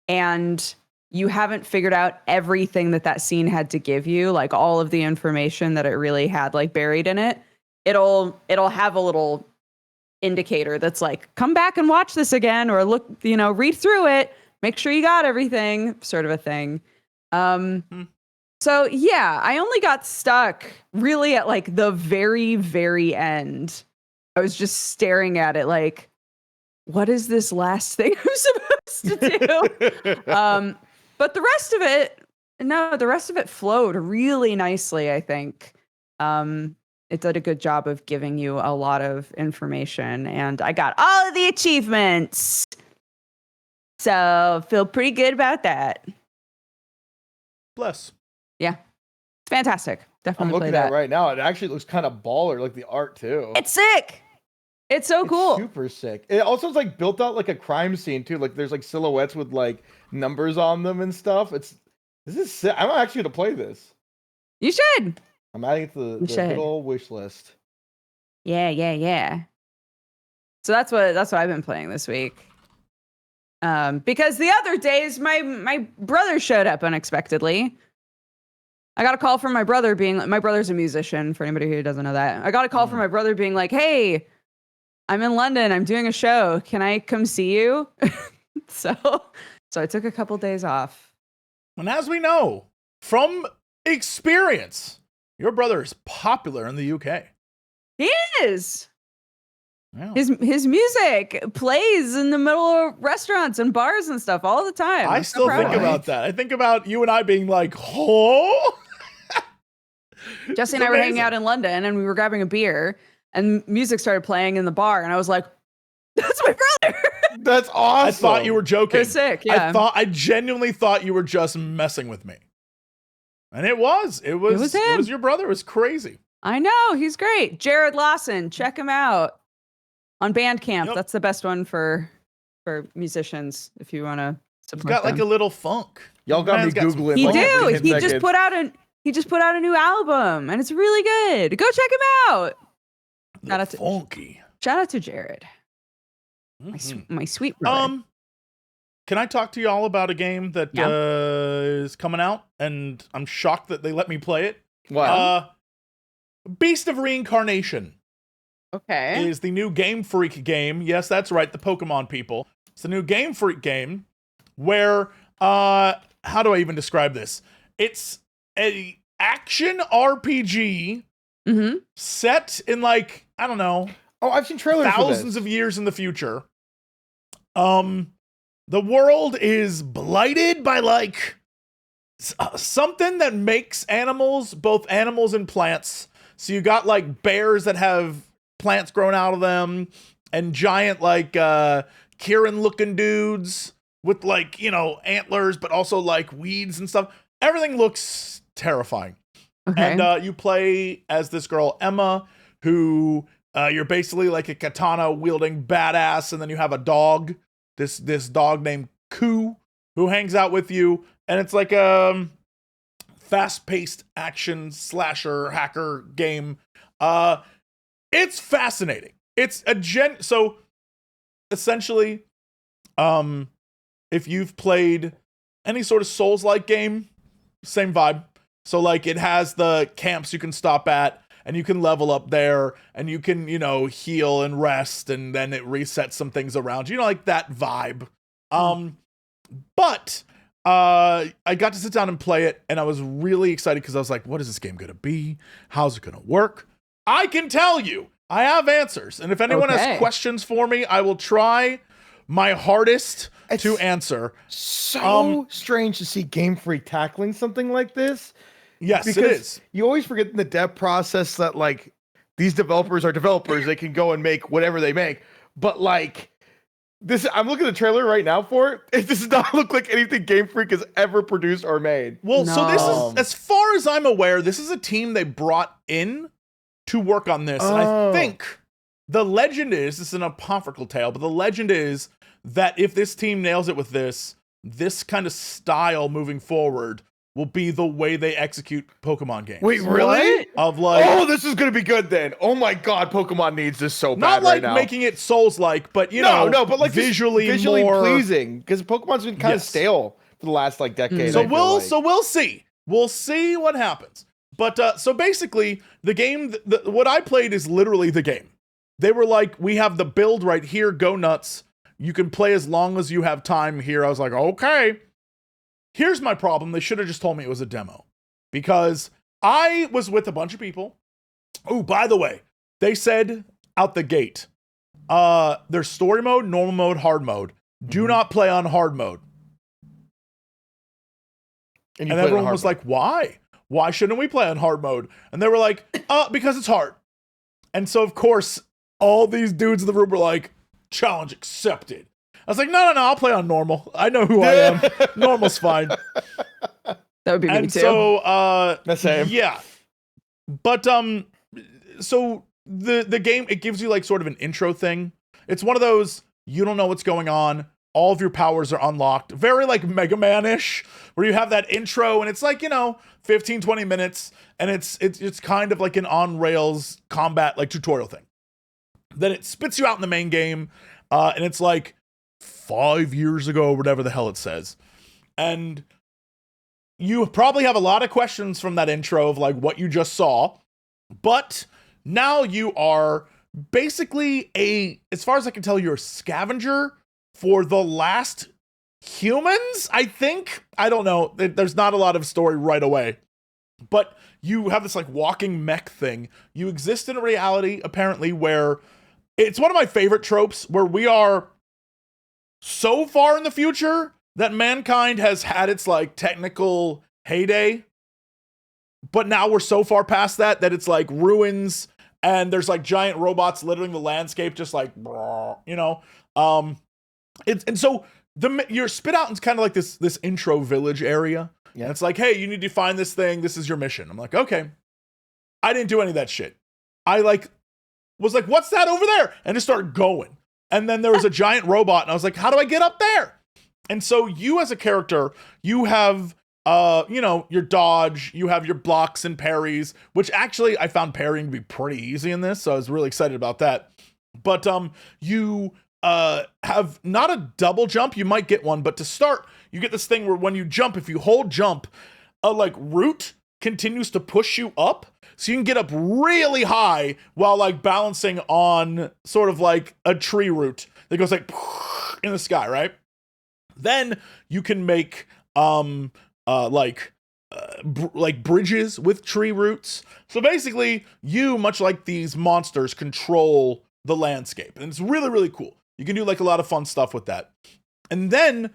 and you haven't figured out everything that scene had to give you, like all of the information that it really had like buried in it, it'll have a little indicator that's like, come back and watch this again, or look, read through it, make sure you got everything, sort of a thing. So yeah, I only got stuck really at like the very, very end. I was just staring at it like, what is this last thing I'm supposed to do? But the rest of it flowed really nicely, I think. It did a good job of giving you a lot of information, and I got all of the achievements. So feel pretty good about that. Bless. Yeah. It's fantastic. I'm Definitely looking play at that. it right now. It actually looks kind of baller, like the art too. It's sick. It's so cool. Super sick. It also is like built out like a crime scene too. Like there's like silhouettes with like numbers on them and stuff. This is sick. I'm actually gonna play this. You should. I'm adding it to the good old wish list. Yeah. So that's what I've been playing this week. Because the other days my brother showed up unexpectedly. I got a call from my brother my brother's a musician, for anybody who doesn't know that. I got a call from my brother being like, "Hey, I'm in London. I'm doing a show. Can I come see you?" So I took a couple days off. And as we know from experience, your brother is popular in the UK. He is. Yeah. His music plays in the middle of restaurants and bars and stuff all the time. I still think about that. I think about you and I being like, "Oh." Jesse and I were hanging out in London and we were grabbing a beer and music started playing in the bar and I was like, "That's my brother." That's awesome. I thought you were joking. They're sick, yeah. I genuinely thought you were just messing with me. And it was him. It was your brother. It was crazy. I know, he's great. Jared Lawson, check him out on Bandcamp. Yep. That's the best one for musicians if you want to support. He's got like a little funk. Y'all got me googling. He just put out a new album and it's really good. Go check him out. Shout out to Jared. My sweet brother. Can I talk to y'all about a game that is coming out and I'm shocked that they let me play it? Wow. Beast of Reincarnation. Okay. Is the new Game Freak game. Yes, that's right, the Pokemon people. It's the new Game Freak game where how do I even describe this? It's a action RPG set in like, I don't know. Oh, I've seen trailers thousands of years in the future. The world is blighted by like something that makes animals, both animals and plants. So you got like bears that have plants growing out of them and giant like Kieran looking dudes with like, you know, antlers, but also like weeds and stuff. Everything looks terrifying. Okay. And you play as this girl, Emma, who you're basically like a katana wielding badass. And then you have a dog, this dog named Koo, who hangs out with you. And it's like a fast-paced action slasher hacker game. It's fascinating. It's so essentially, if you've played any sort of Souls-like game, same vibe. So like it has the camps you can stop at and you can level up there and you can, you know, heal and rest and then it resets some things around you, know, like that vibe. But I got to sit down and play it and I was really excited because I was like, what is this game going to be? How's it going to work? I can tell you, I have answers. And if anyone has questions for me, I will try my hardest to answer. So strange to see Game Freak tackling something like this. Yes, because it is. You always forget in the dev process that like these developers are developers. They can go and make whatever they make. But like this, I'm looking at the trailer right now for it. It does not look like anything Game Freak has ever produced or made. Well, so this is, as far as I'm aware, this is a team they brought in to work on this. And I think the legend is, this is an apocryphal tale, but the legend is that if this team nails it with this kind of style moving forward will be the way they execute Pokemon games. Wait, really? Of like, oh, this is gonna be good then. Oh my god, Pokemon needs this so bad right now. Not like making it Souls-like, but you know, but like visually more pleasing. Because Pokemon's been kind of stale for the last like decade. So we'll see. We'll see what happens. But so basically, the game, what I played is literally the game. They were like, we have the build right here. Go nuts. You can play as long as you have time here. I was like, okay. Here's my problem. They should have just told me it was a demo because I was with a bunch of people. Oh, by the way, they said out the gate, there's story mode, normal mode, hard mode. Do not play on hard mode. And everyone was like, why? Why shouldn't we play on hard mode? And they were like, because it's hard. And so, of course, all these dudes in the room were like, challenge accepted. I was like, no, I'll play on normal. I know who I am. Normal's fine. That would be me too. So, the same. Yeah. But, so the game, it gives you like sort of an intro thing. It's one of those, you don't know what's going on. All of your powers are unlocked. Very like Mega Man-ish, where you have that intro and it's like, 15, 20 minutes. And it's kind of like an on-rails combat like tutorial thing. Then it spits you out in the main game. And it's like 5 years ago, whatever the hell it says. And you probably have a lot of questions from that intro of like what you just saw. But now you are basically as far as I can tell, you're a scavenger for the last humans, I think. I don't know. There's not a lot of story right away. But you have this like walking mech thing. You exist in a reality, apparently, where it's one of my favorite tropes, where we are so far in the future that mankind has had its like technical heyday. But now we're so far past that it's like ruins and there's like giant robots littering the landscape, just like, and so you're spit out into kind of like this intro village area. Yeah. And it's like, hey, you need to find this thing. This is your mission. I'm like, okay. I didn't do any of that shit. I was like, what's that over there? And just started going. And then there was a giant robot and I was like, how do I get up there? And so you as a character, you have, your dodge, you have your blocks and parries, which actually I found parrying to be pretty easy in this. So I was really excited about that. But you have not a double jump. You might get one, but to start, you get this thing where when you jump, if you hold jump, a like root continues to push you up. So you can get up really high while like balancing on sort of like a tree root that goes like in the sky, right? Then you can make bridges with tree roots. So basically, you, much like these monsters, control the landscape, and it's really, really cool. You can do like a lot of fun stuff with that. And then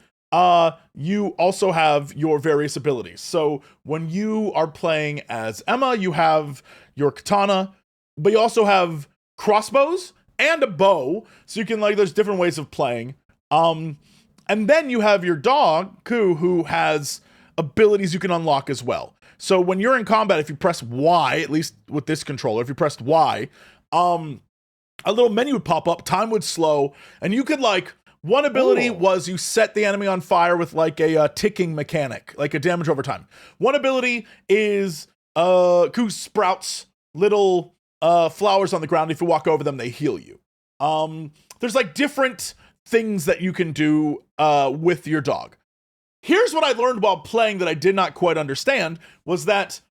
you also have your various abilities. So when you are playing as Emma, you have your katana, but you also have crossbows and a bow. So you can there's different ways of playing. And then you have your dog, Ku, who has abilities you can unlock as well. So when you're in combat, if you press Y, at least with this controller, if you pressed Y, a little menu would pop up, time would slow, and you could one ability was you set the enemy on fire with like a ticking mechanic, like a damage over time. One ability is Ku sprouts little flowers on the ground. If you walk over them, they heal you. There's like different things that you can do with your dog. Here's what I learned while playing that I did not quite understand was that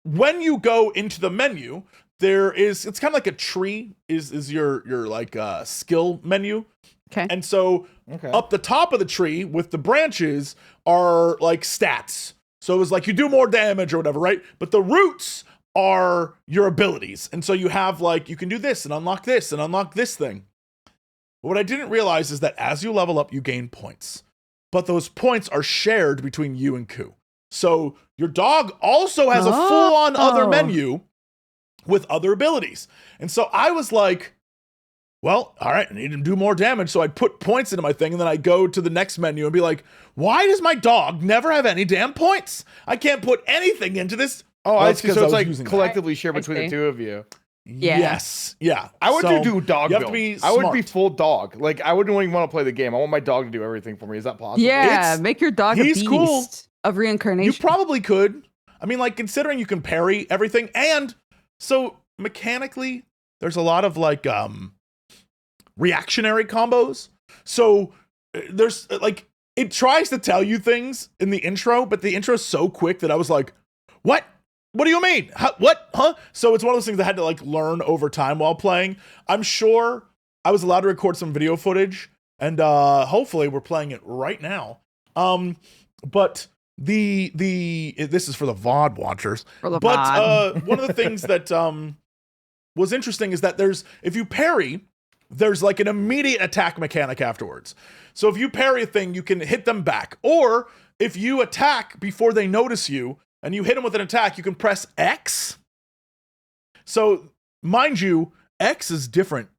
when you go into the menu, it's kind of like a tree is your like skill menu. Okay. And so up the top of the tree with the branches are like stats. So it was like you do more damage or whatever, right? But the roots are your abilities. And so you have you can do this and unlock this thing. But what I didn't realize is that as you level up, you gain points. But those points are shared between you and Ku. So your dog also has a full-on other menu with other abilities. And so I was like, well, all right, I need to do more damage. So I'd put points into my thing, and then I'd go to the next menu and be like, why does my dog never have any damn points? I can't put anything into this. Oh, I see. So it's like collectively shared between the two of you. Yeah. Yes. Yeah. I would do dog build. I would be full dog. Like, I wouldn't even want to play the game. I want my dog to do everything for me. Is that possible? Yeah, make your dog a beast of reincarnation. You probably could. I mean, considering you can parry everything, and so mechanically, there's a lot of reactionary combos. So there's it tries to tell you things in the intro, but the intro is so quick that I was like, what? What do you mean? What? Huh? So it's one of those things I had to learn over time while playing. I'm sure I was allowed to record some video footage, and hopefully we're playing it right now. But this is for the VOD watchers. But one of the things that was interesting is that if you parry, there's an immediate attack mechanic afterwards. So if you parry a thing, you can hit them back. Or if you attack before they notice you, and you hit them with an attack, you can press X. So, mind you, X is different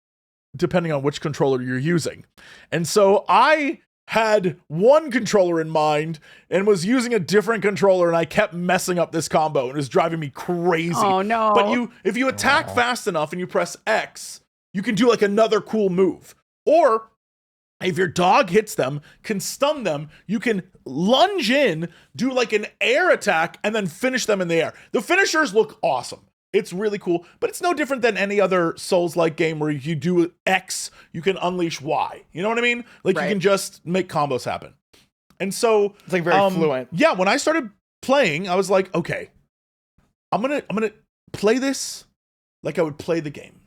depending on which controller you're using. And so I had one controller in mind and was using a different controller, and I kept messing up this combo, and it was driving me crazy. Oh no. But if you attack fast enough and you press X, you can do like another cool move. Or if your dog hits them, can stun them, you can lunge in, do like an air attack, and then finish them in the air. The finishers look awesome. It's really cool, but it's no different than any other Souls-like game where you do X, you can unleash Y. You know what I mean? Like you can just make combos happen. And so it's like very fluent. Yeah, when I started playing, I was like, okay, I'm gonna play this like I would play the game.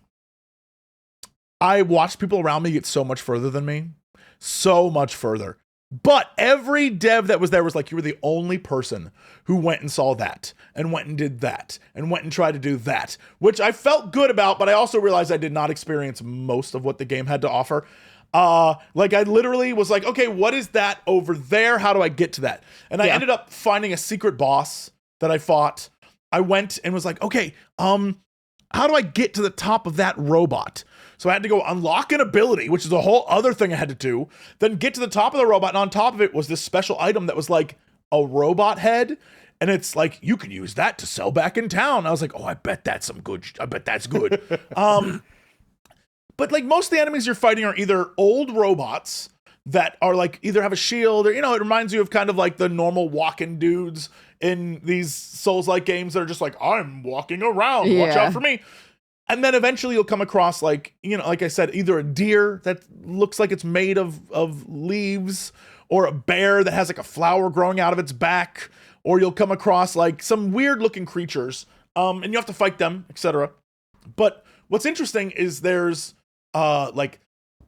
I watched people around me get so much further than me. So much further. But every dev that was there was like, you were the only person who went and saw that and went and did that and went and tried to do that, which I felt good about, but I also realized I did not experience most of what the game had to offer. Like I literally was like, okay, what is that over there? How do I get to that? And I ended up finding a secret boss that I fought. I went and was like, okay, how do I get to the top of that robot? So I had to go unlock an ability, which is a whole other thing I had to do, then get to the top of the robot, and on top of it was this special item that was like a robot head, and it's like, you can use that to sell back in town. I was like, oh, I bet that's good. But like most of the enemies you're fighting are either old robots that are like either have a shield or, you know, it reminds you of kind of like the normal walking dudes in these Souls-like games that are just like, I'm walking around, watch out for me. And then eventually you'll come across like, you know, like I said, either a deer that looks like it's made of leaves, or a bear that has like a flower growing out of its back, or you'll come across like some weird looking creatures, and you have to fight them, etc. But what's interesting is there's like,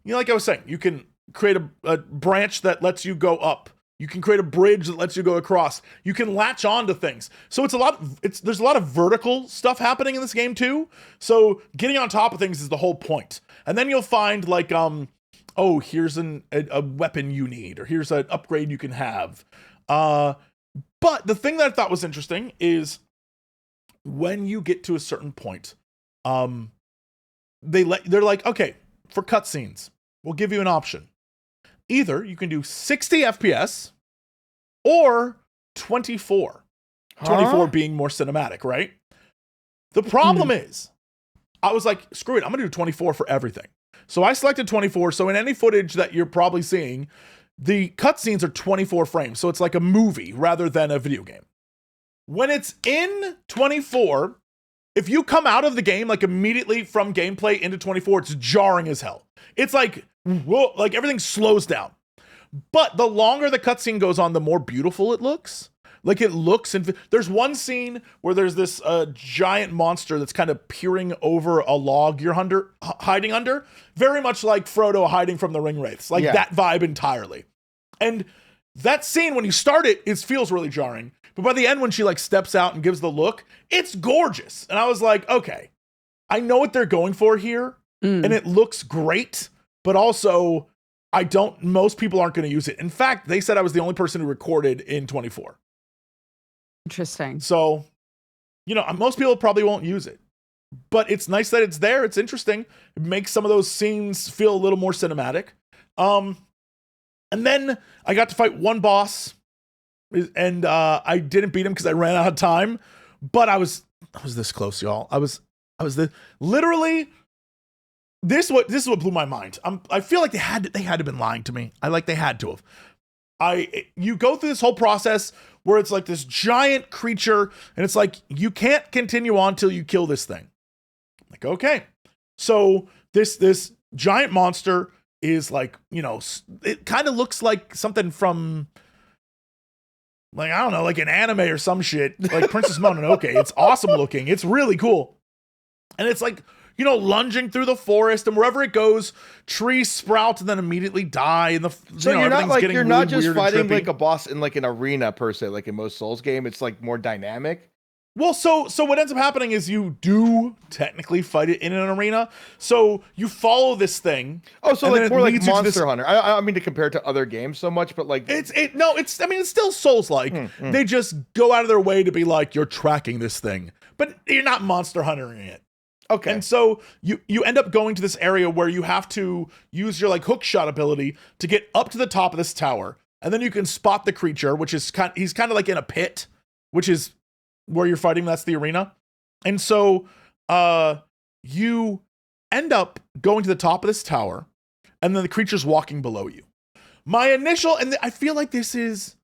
you know, like I was saying, you can create a branch that lets you go up. You can create a bridge that lets you go across. You can latch on to things. So there's a lot of vertical stuff happening in this game too. So getting on top of things is the whole point. And then you'll find like, oh, here's a weapon you need, or here's an upgrade you can have. But the thing that I thought was interesting is when you get to a certain point, they're like, okay, for cutscenes, we'll give you an option. Either you can do 60 FPS or 24. 24 being more cinematic, right? The problem is, I was like, screw it, I'm gonna do 24 for everything. So I selected 24, so in any footage that you're probably seeing, the cutscenes are 24 frames, so it's like a movie rather than a video game. When it's in 24, if you come out of the game, like immediately from gameplay into 24, it's jarring as hell. It's like, whoa, like everything slows down. But the longer the cutscene goes on, the more beautiful it looks. Like it looks, and there's one scene where there's this giant monster that's kind of peering over a log you're hiding under, very much like Frodo hiding from the ring wraiths, like that vibe entirely. And that scene, when you start it, it feels really jarring. But by the end, when she like steps out and gives the look, it's gorgeous. And I was like, okay, I know what they're going for here, and it looks great, but also most people aren't going to use it. In fact, they said I was the only person who recorded in 24. Interesting. So, you know, most people probably won't use it, but it's nice that it's there. It's interesting. It makes some of those scenes feel a little more cinematic. And then I got to fight one boss, and I didn't beat him because I ran out of time, but I was this close, y'all. I was literally. This is what blew my mind. I feel like they had to have been lying to me. They had to have. You go through this whole process where it's like this giant creature, and it's like you can't continue on till you kill this thing. Like, okay, so this giant monster is like, you know, it kind of looks like something from, like, I don't know, like an anime or some shit, like Princess Mononoke. It's awesome looking. It's really cool, and it's like, you know, lunging through the forest, and wherever it goes, trees sprout and then immediately die. And so you're not like, you're not just fighting like a boss in like an arena per se, like in most Souls game. It's like more dynamic. Well, so what ends up happening is you do technically fight it in an arena. So you follow this thing. Oh, so like more like Monster Hunter. I don't mean to compare it to other games so much, but like it's still Souls-like. They just go out of their way to be like, you're tracking this thing, but you're not Monster Huntering it. Okay. And so you end up going to this area where you have to use your like hook shot ability to get up to the top of this tower. And then you can spot the creature, which is he's kind of like in a pit, which is where you're fighting. That's the arena. And so you end up going to the top of this tower, and then the creature's walking below you. My initial, and I feel like this is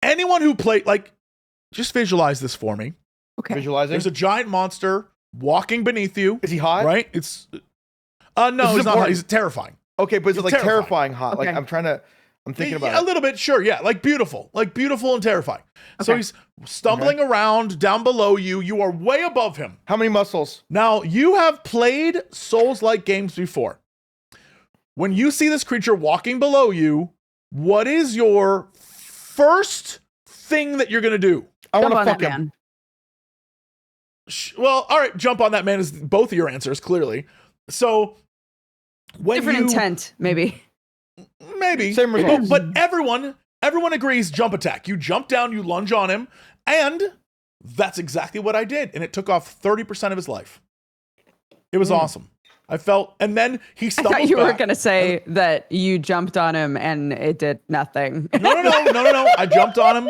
anyone who played, like, just visualize this for me. Okay. Visualizing. There's a giant monster walking beneath you. Is he hot? Right? It's no, he's not hot. important. He's terrifying. Okay, but is it like terrifying hot? Okay. Like I'm thinking about a it. little bit, sure, yeah, like beautiful and terrifying. So Okay. he's stumbling around down below you. You are way above him. How many muscles? Now, you have played Souls-like games before. When you see this creature walking below you, what is your first thing that you're going to do? I want Jump to on fuck that him. man. Well, all right, jump on that man is both of your answers, clearly. So, when Different intent, maybe. Maybe. Same results. But everyone agrees jump attack. You jump down, you lunge on him, and that's exactly what I did. And it took off 30% of his life. It was awesome. I felt, and then he I stumbled thought you were back. going to say that you jumped on him and it did nothing. No. I jumped on him,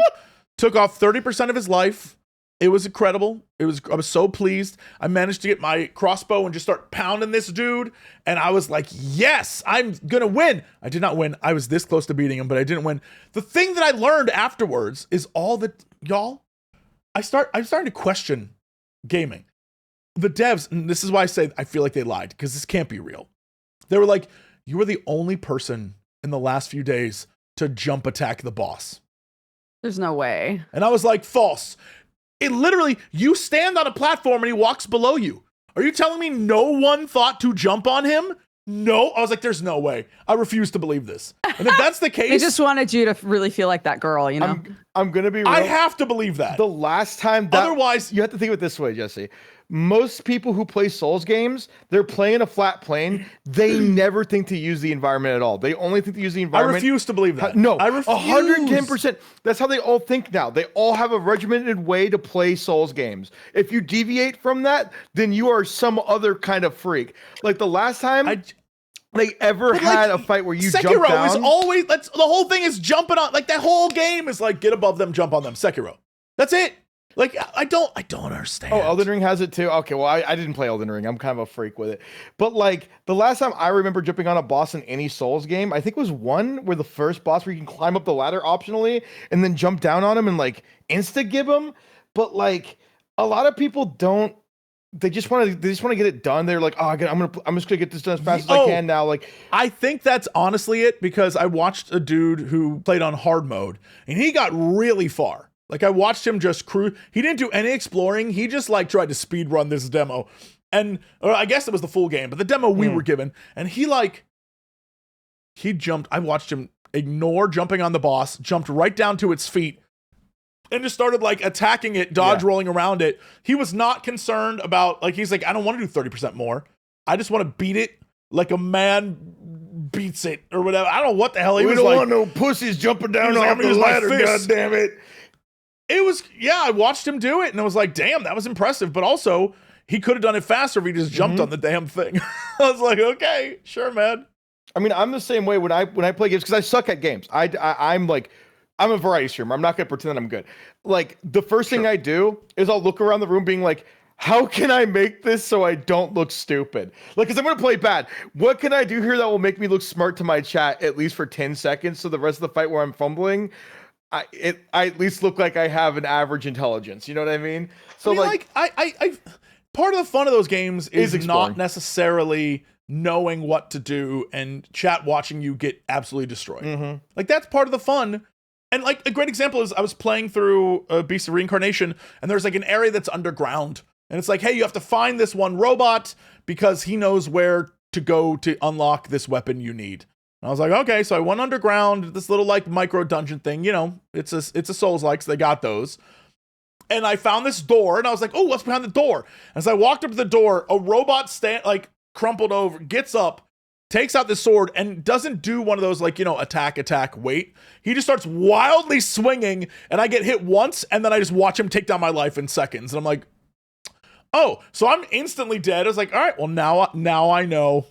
took off 30% of his life. It was incredible. I was so pleased. I managed to get my crossbow and just start pounding this dude. And I was like, yes, I'm gonna win. I did not win. I was this close to beating him, but I didn't win. The thing that I learned afterwards is all that, y'all, I'm starting to question gaming. The devs, and this is why I say I feel like they lied, because this can't be real. They were like, you were the only person in the last few days to jump attack the boss. There's no way. And I was like, false. It literally, you stand on a platform and he walks below you. Are you telling me no one thought to jump on him? No. I was like, there's no way. I refuse to believe this. And if that's the case, They just wanted you to really feel like that girl, you know? I'm gonna be real. I have to believe that. The last time that, Otherwise, you have to think of it this way, Jesse. Most people who play Souls games, they're playing a flat plane. They never think to use the environment at all. They only think to use the I environment. refuse to believe that. No, I refuse. 110%. That's how they all think now. They all have a regimented way to play Souls games. If you deviate from that, then you are some other kind of freak. Like the last time they ever had a fight where you Sekiro jumped down. is always, the whole thing is jumping on, like that whole game is like, get above them, jump on them. Sekiro. That's it. Like, I don't understand. Oh, Elden Ring has it too? Okay, well, I didn't play Elden Ring. I'm kind of a freak with it. But, like, the last time I remember jumping on a boss in any Souls game, I think was one where the first boss where you can climb up the ladder optionally and then jump down on him and, like, insta-gib him. But, like, a lot of people don't. They just want to get it done. They're like, oh, I'm just gonna get this done as fast as I can now. Like, I think that's honestly it, because I watched a dude who played on hard mode and he got really far. Like, I watched him just cruise. He didn't do any exploring. He just like tried to speed run this demo, or I guess it was the full game, but the demo we were given, and he jumped. I watched him ignore jumping on the boss, jumped right down to its feet, and just started like attacking it, rolling around it. He was not concerned about, like, he's like, I don't want to do 30% more. I just want to beat it like a man beats it or whatever. I don't know what the hell he was like. We don't want no pussies jumping down off the ladder, goddammit. It was, I watched him do it and I was like, damn, that was impressive. But also, he could have done it faster if he just jumped on the damn thing. I was like, okay, sure, man. I mean, I'm the same way when I play games, because I suck at games. I'm a variety streamer. I'm not going to pretend that I'm good. Like, the first thing I do is I'll look around the room being like, how can I make this so I don't look stupid? Like, because I'm going to play bad. What can I do here that will make me look smart to my chat at least for 10 seconds so the rest of the fight where I'm fumbling, I at least look like I have an average intelligence. You know what I mean? So, I part of the fun of those games is exploring. not necessarily knowing what to do and chat watching you get absolutely destroyed. Like, that's part of the fun. And like a great example is I was playing through Beast of Reincarnation, and there's like an area that's underground, and it's like, hey, you have to find this one robot because he knows where to go to unlock this weapon you need. And I was like, okay, so I went underground, this little like micro dungeon thing, you know, it's a Souls-like, so they got those. And I found this door, and I was like, oh, what's behind the door? As I walked up to the door, a robot crumpled over, gets up, takes out this sword, and doesn't do one of those, like, you know, attack, wait. He just starts wildly swinging, and I get hit once, and then I just watch him take down my life in seconds. And I'm like, oh, so I'm instantly dead. I was like, all right, well now I know.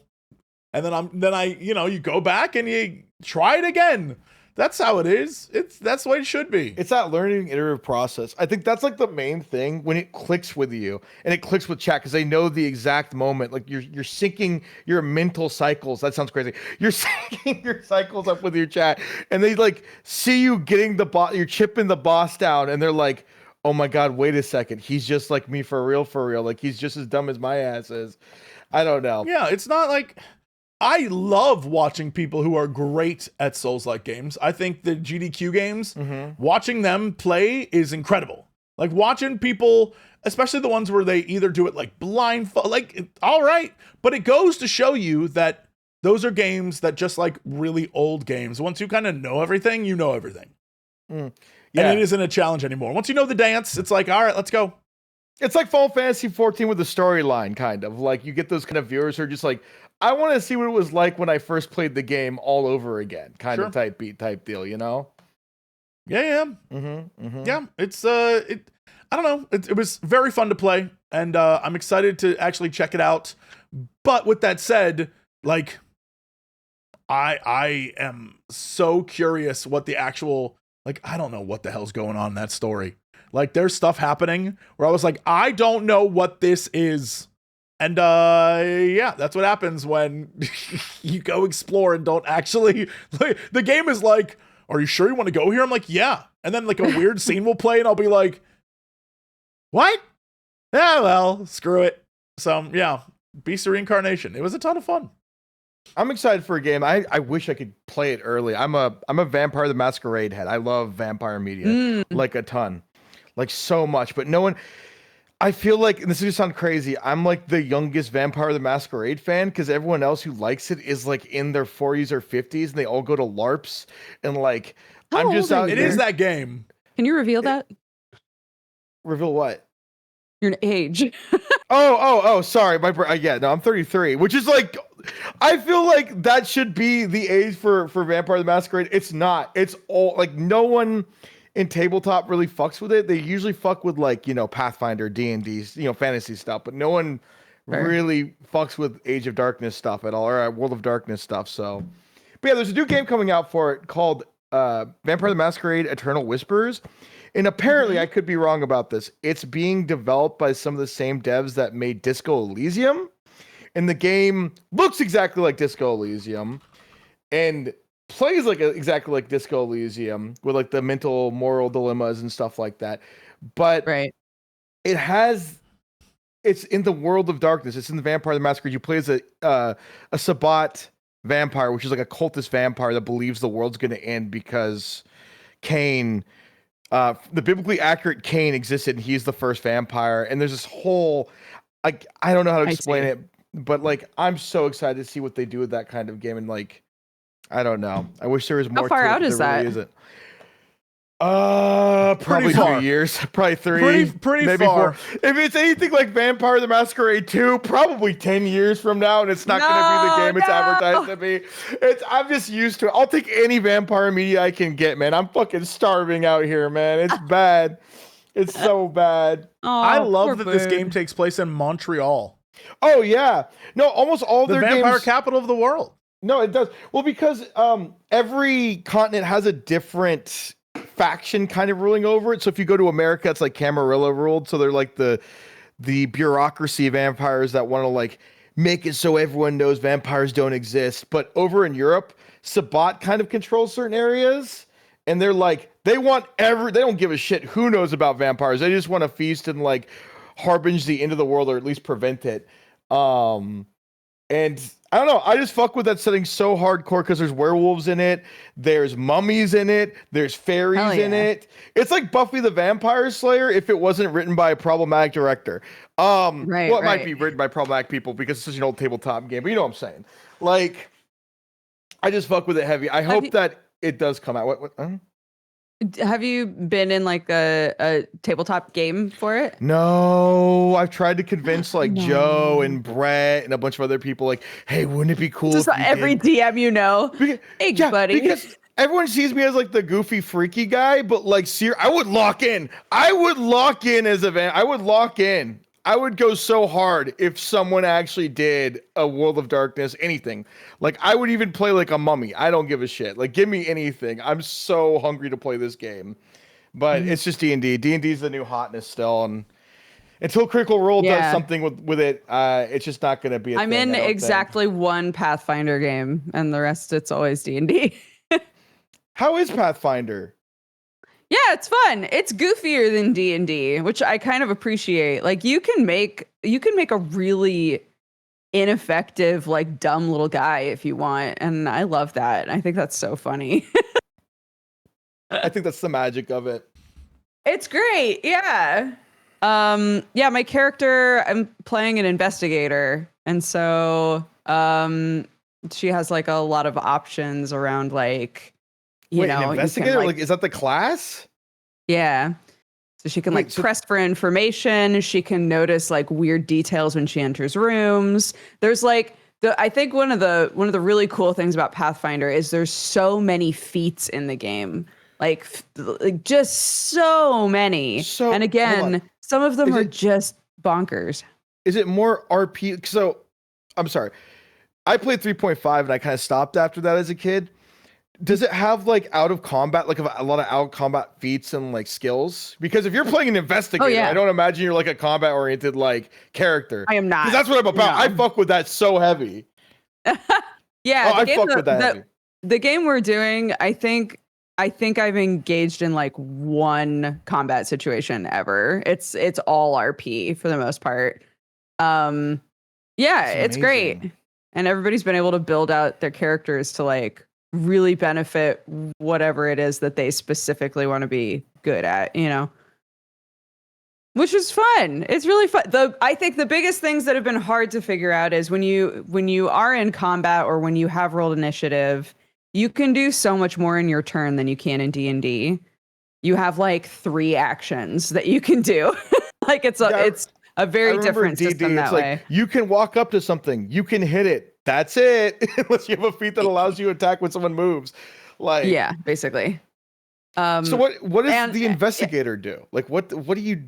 And then I you go back and you try it again. That's how it is. That's the way it should be. It's that learning iterative process. I think that's like the main thing when it clicks with you and it clicks with chat because they know the exact moment. Like you're syncing your mental cycles. That sounds crazy. You're syncing your cycles up with your chat, and they like see you getting the boss. You're chipping the boss down, and they're like, "Oh my god, wait a second. He's just like me for real, for real. Like he's just as dumb as my ass is." I don't know. Yeah, it's not like. I love watching people who are great at Souls-like games. I think the GDQ games, watching them play is incredible. Like watching people, especially the ones where they either do it like blindfold, like all right, but it goes to show you that those are games that just like really old games. Once you kind of know everything, you know everything. Yeah. And it isn't a challenge anymore. Once you know the dance, it's like, all right, let's go. It's like Final Fantasy 14 with the storyline, kind of. Like you get those kind of viewers who are just like, I want to see what it was like when I first played the game all over again, kind of type deal, you know? Yeah. Yeah, it's I don't know. It was very fun to play, and I'm excited to actually check it out. But with that said, like I am so curious what the actual I don't know what the hell's going on in that story. Like there's stuff happening where I was like, I don't know what this is. And yeah, that's what happens when you go explore and don't actually. The game is like, "Are you sure you want to go here?" I'm like, "Yeah." And then like a weird scene will play, and I'll be like, "What?" Yeah, well, screw it. So yeah, Beast of Reincarnation. It was a ton of fun. I'm excited for a game. I wish I could play it early. I'm a Vampire the Masquerade head. I love vampire media like a ton, like so much. But no one. I feel like, and this is gonna sound crazy, I'm like the youngest Vampire the Masquerade fan because everyone else who likes it is like in their 40s or 50s and they all go to LARPs and like I'm just out. It is that game. Can you reveal that? Reveal what? Your age. Oh, sorry. I'm 33, which is like, I feel like that should be the age for Vampire the Masquerade. It's not. It's all like no one in tabletop really fucks with it. They usually fuck with like, Pathfinder, D&D, fantasy stuff, but no one really fucks with Age of Darkness stuff at all, or World of Darkness stuff. So, but yeah, there's a new game coming out for it called Vampire the Masquerade Eternal Whispers. And apparently, I could be wrong about this, it's being developed by some of the same devs that made Disco Elysium. And the game looks exactly like Disco Elysium. And plays exactly like Disco Elysium with like the mental moral dilemmas and stuff like that, but it's in the world of darkness. It's in the Vampire the Masquerade. You play as a Sabbat vampire, which is like a cultist vampire that believes the world's going to end because Cain, the biblically accurate Cain, existed and he's the first vampire. And there's this whole I don't know how to explain it, but like I'm so excited to see what they do with that kind of game. And like I don't know. I wish there was more. How far out is that? Really probably 2 years. Probably 3. Pretty maybe far. 4. If it's anything like Vampire the Masquerade 2, probably 10 years from now, and it's not going to be the game it's advertised to be. I'm just used to it. I'll take any vampire media I can get, man. I'm fucking starving out here, man. It's bad. It's so bad. I love that this game takes place in Montreal. Oh yeah. No, almost all the their vampire games, capital of the world. No, it does. Well, because every continent has a different faction kind of ruling over it. So if you go to America, it's like Camarilla ruled. So they're like the bureaucracy vampires that want to like make it so everyone knows vampires don't exist. But over in Europe, Sabbat kind of controls certain areas. And they're like, they don't give a shit who knows about vampires. They just want to feast and like harbinge the end of the world, or at least prevent it. And I don't know. I just fuck with that setting so hardcore because there's werewolves in it. There's mummies in it. There's fairies in it. It's like Buffy the Vampire Slayer if it wasn't written by a problematic director. It might be written by problematic people because it's such an old tabletop game, but you know what I'm saying. Like, I just fuck with it heavy. I hope that it does come out. What? Have you been in like a tabletop game for it? No, I've tried to convince like Joe and Brett and a bunch of other people like, hey, wouldn't it be cool? Just if every DM you know. Hey, buddy. Because everyone sees me as like the goofy, freaky guy, but like, I would lock in. I would lock in as a van. I would lock in. I would go so hard if someone actually did a World of Darkness, anything. Like, I would even play like a Mummy. I don't give a shit. Like, give me anything. I'm so hungry to play this game. But it's just D&D. D&D is the new hotness still, and until Critical Role does something with it, it's just not going to be a I'm thing, in exactly one Pathfinder game, and the rest it's always D&D. How is Pathfinder? Yeah, it's fun. It's goofier than D&D, which I kind of appreciate. Like you can make a really ineffective, like dumb little guy if you want, and I love that. I think that's so funny. I think that's the magic of it. It's great. Yeah. Yeah, my character, I'm playing an investigator, and so she has like a lot of options around like you know, an investigator? can, like, is that the class? Yeah. So she can press for information. She can notice like weird details when she enters rooms. There's like I think one of the really cool things about Pathfinder is there's so many feats in the game. Like just so many. So, and again, some of them are just bonkers. Is it more RP? So I'm sorry. I played 3.5 and I kind of stopped after that as a kid. Does it have like out of combat, like a lot of out of combat feats and like skills? Because if you're playing an investigator, I don't imagine you're like a combat oriented like character. I am not. Because that's what I'm about. No. I fuck with that so heavy. Yeah, I fuck with that heavy. The game we're doing, I think I've engaged in like one combat situation ever. It's all RP for the most part. Yeah, it's great. And everybody's been able to build out their characters to like really benefit whatever it is that they specifically want to be good at, you know, which is fun. It's really fun. I think the biggest things that have been hard to figure out is when you are in combat or when you have rolled initiative, you can do so much more in your turn than you can in D&D. You have like 3 actions that you can do. Like it's a very different system that way. Like, you can walk up to something, you can hit it. That's it. Unless you have a feat that allows you to attack when someone moves. Like, yeah, basically. So what does the investigator do? Like what do you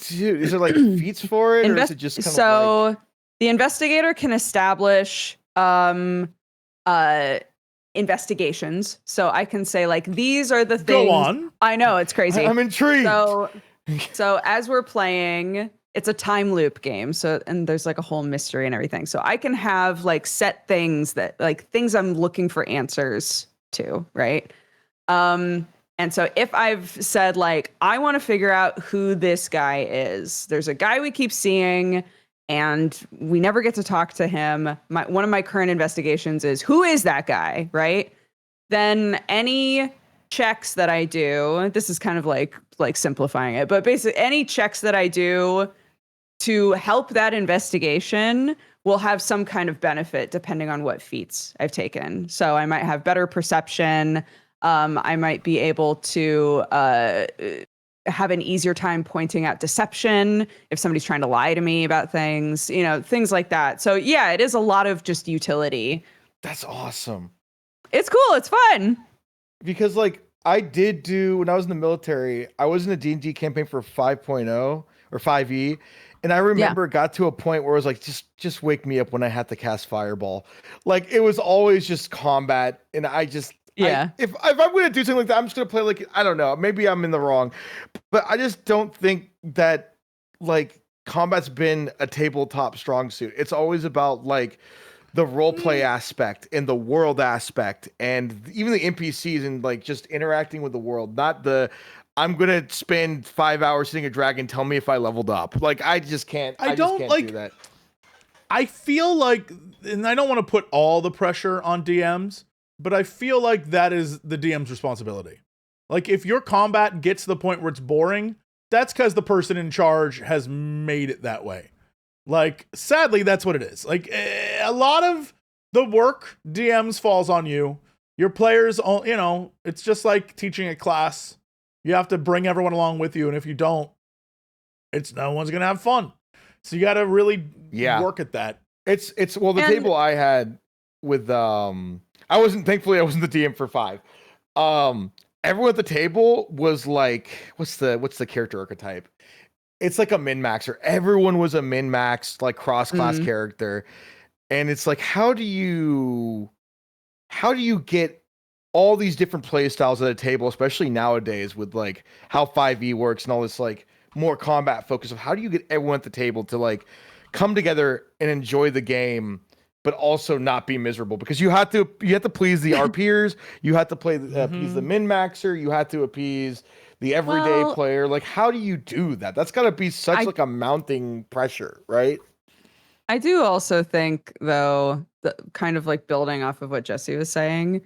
do? Is there like feats for it, or is it just kind of like... the investigator can establish investigations. So I can say like these are the things. Go on. I know, it's crazy. I'm intrigued. So as we're playing, it's a time loop game. So, and there's like a whole mystery and everything. So I can have like set things that like things I'm looking for answers to, right? And so if I've said like, I want to figure out who this guy is, there's a guy we keep seeing and we never get to talk to him. One of my current investigations is who is that guy, right? Then any checks that I do, this is kind of like simplifying it, but basically any checks that I do to help that investigation will have some kind of benefit depending on what feats I've taken. So I might have better perception. I might be able to have an easier time pointing out deception if somebody's trying to lie to me about things, you know, things like that. So yeah, it is a lot of just utility. That's awesome. It's cool. It's fun. Because like I did do, when I was in the military, I was in a D&D campaign for 5.0 or 5e. And I remember it got to a point where it was like, just wake me up when I had to cast Fireball. Like it was always just combat. And I just, if I'm going to do something like that, I'm just going to play like, I don't know, maybe I'm in the wrong, but I just don't think that like combat's been a tabletop strong suit. It's always about like the role play aspect and the world aspect and even the NPCs and like just interacting with the world, not the, I'm going to spend 5 hours sitting a dragon, tell me if I leveled up. Like, I just can't, I just can't do that. I feel like, and I don't want to put all the pressure on DMs, but I feel like that is the DM's responsibility. Like, if your combat gets to the point where it's boring, that's because the person in charge has made it that way. Like, sadly, that's what it is. Like, a lot of the work DMs falls on you. Your players, you know, it's just like teaching a class. You have to bring everyone along with you, and if you don't, no one's gonna have fun. So you got to really work at that. It's well, the table I had with thankfully I wasn't the DM for 5. Everyone at the table was like, what's the character archetype? it's like a min-maxer. Everyone was a min-max, like cross-class character. And it's like, how do you get all these different play styles at a table, especially nowadays with like how 5e works and all this like more combat focus of how do you get everyone at the table to like come together and enjoy the game, but also not be miserable, because you have to please the peers, you have to appease the min-maxer, you have to appease the everyday player. Like, how do you do that? That's got to be such like a mounting pressure, right? I do also think, though, kind of like building off of what Jesse was saying,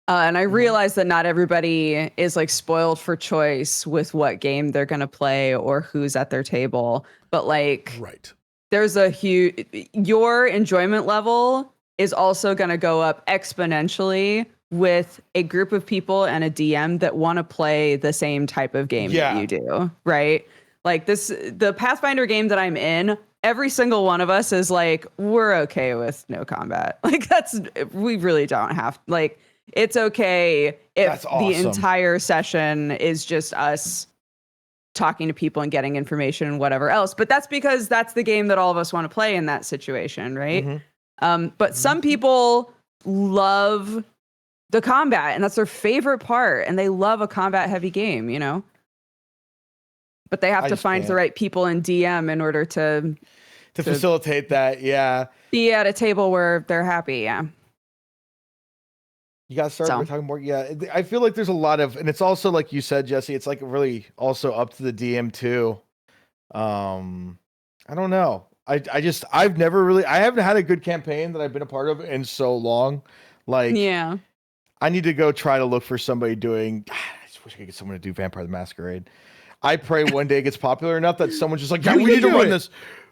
and I realize that not everybody is like spoiled for choice with what game they're going to play or who's at their table. But like, there's a huge, your enjoyment level is also going to go up exponentially with a group of people and a DM that want to play the same type of game that you do, right? Like the Pathfinder game that I'm in, every single one of us is like, we're okay with no combat. Like we really don't have, like, it's okay if the entire session is just us talking to people and getting information and whatever else. But that's because that's the game that all of us want to play in that situation, right? But some people love the combat, and that's their favorite part, and they love a combat heavy game, you know? But they have to find the right people in DM in order to facilitate that, be at a table where they're happy, You got to start by talking more. Yeah, I feel like there's a lot of, and it's also like you said, Jesse, it's like really also up to the DM too. I don't know. I haven't had a good campaign that I've been a part of in so long. Like, I need to go try to look for somebody doing. I just wish I could get someone to do Vampire the Masquerade. I pray one day it gets popular enough that someone's just like, we need to run this.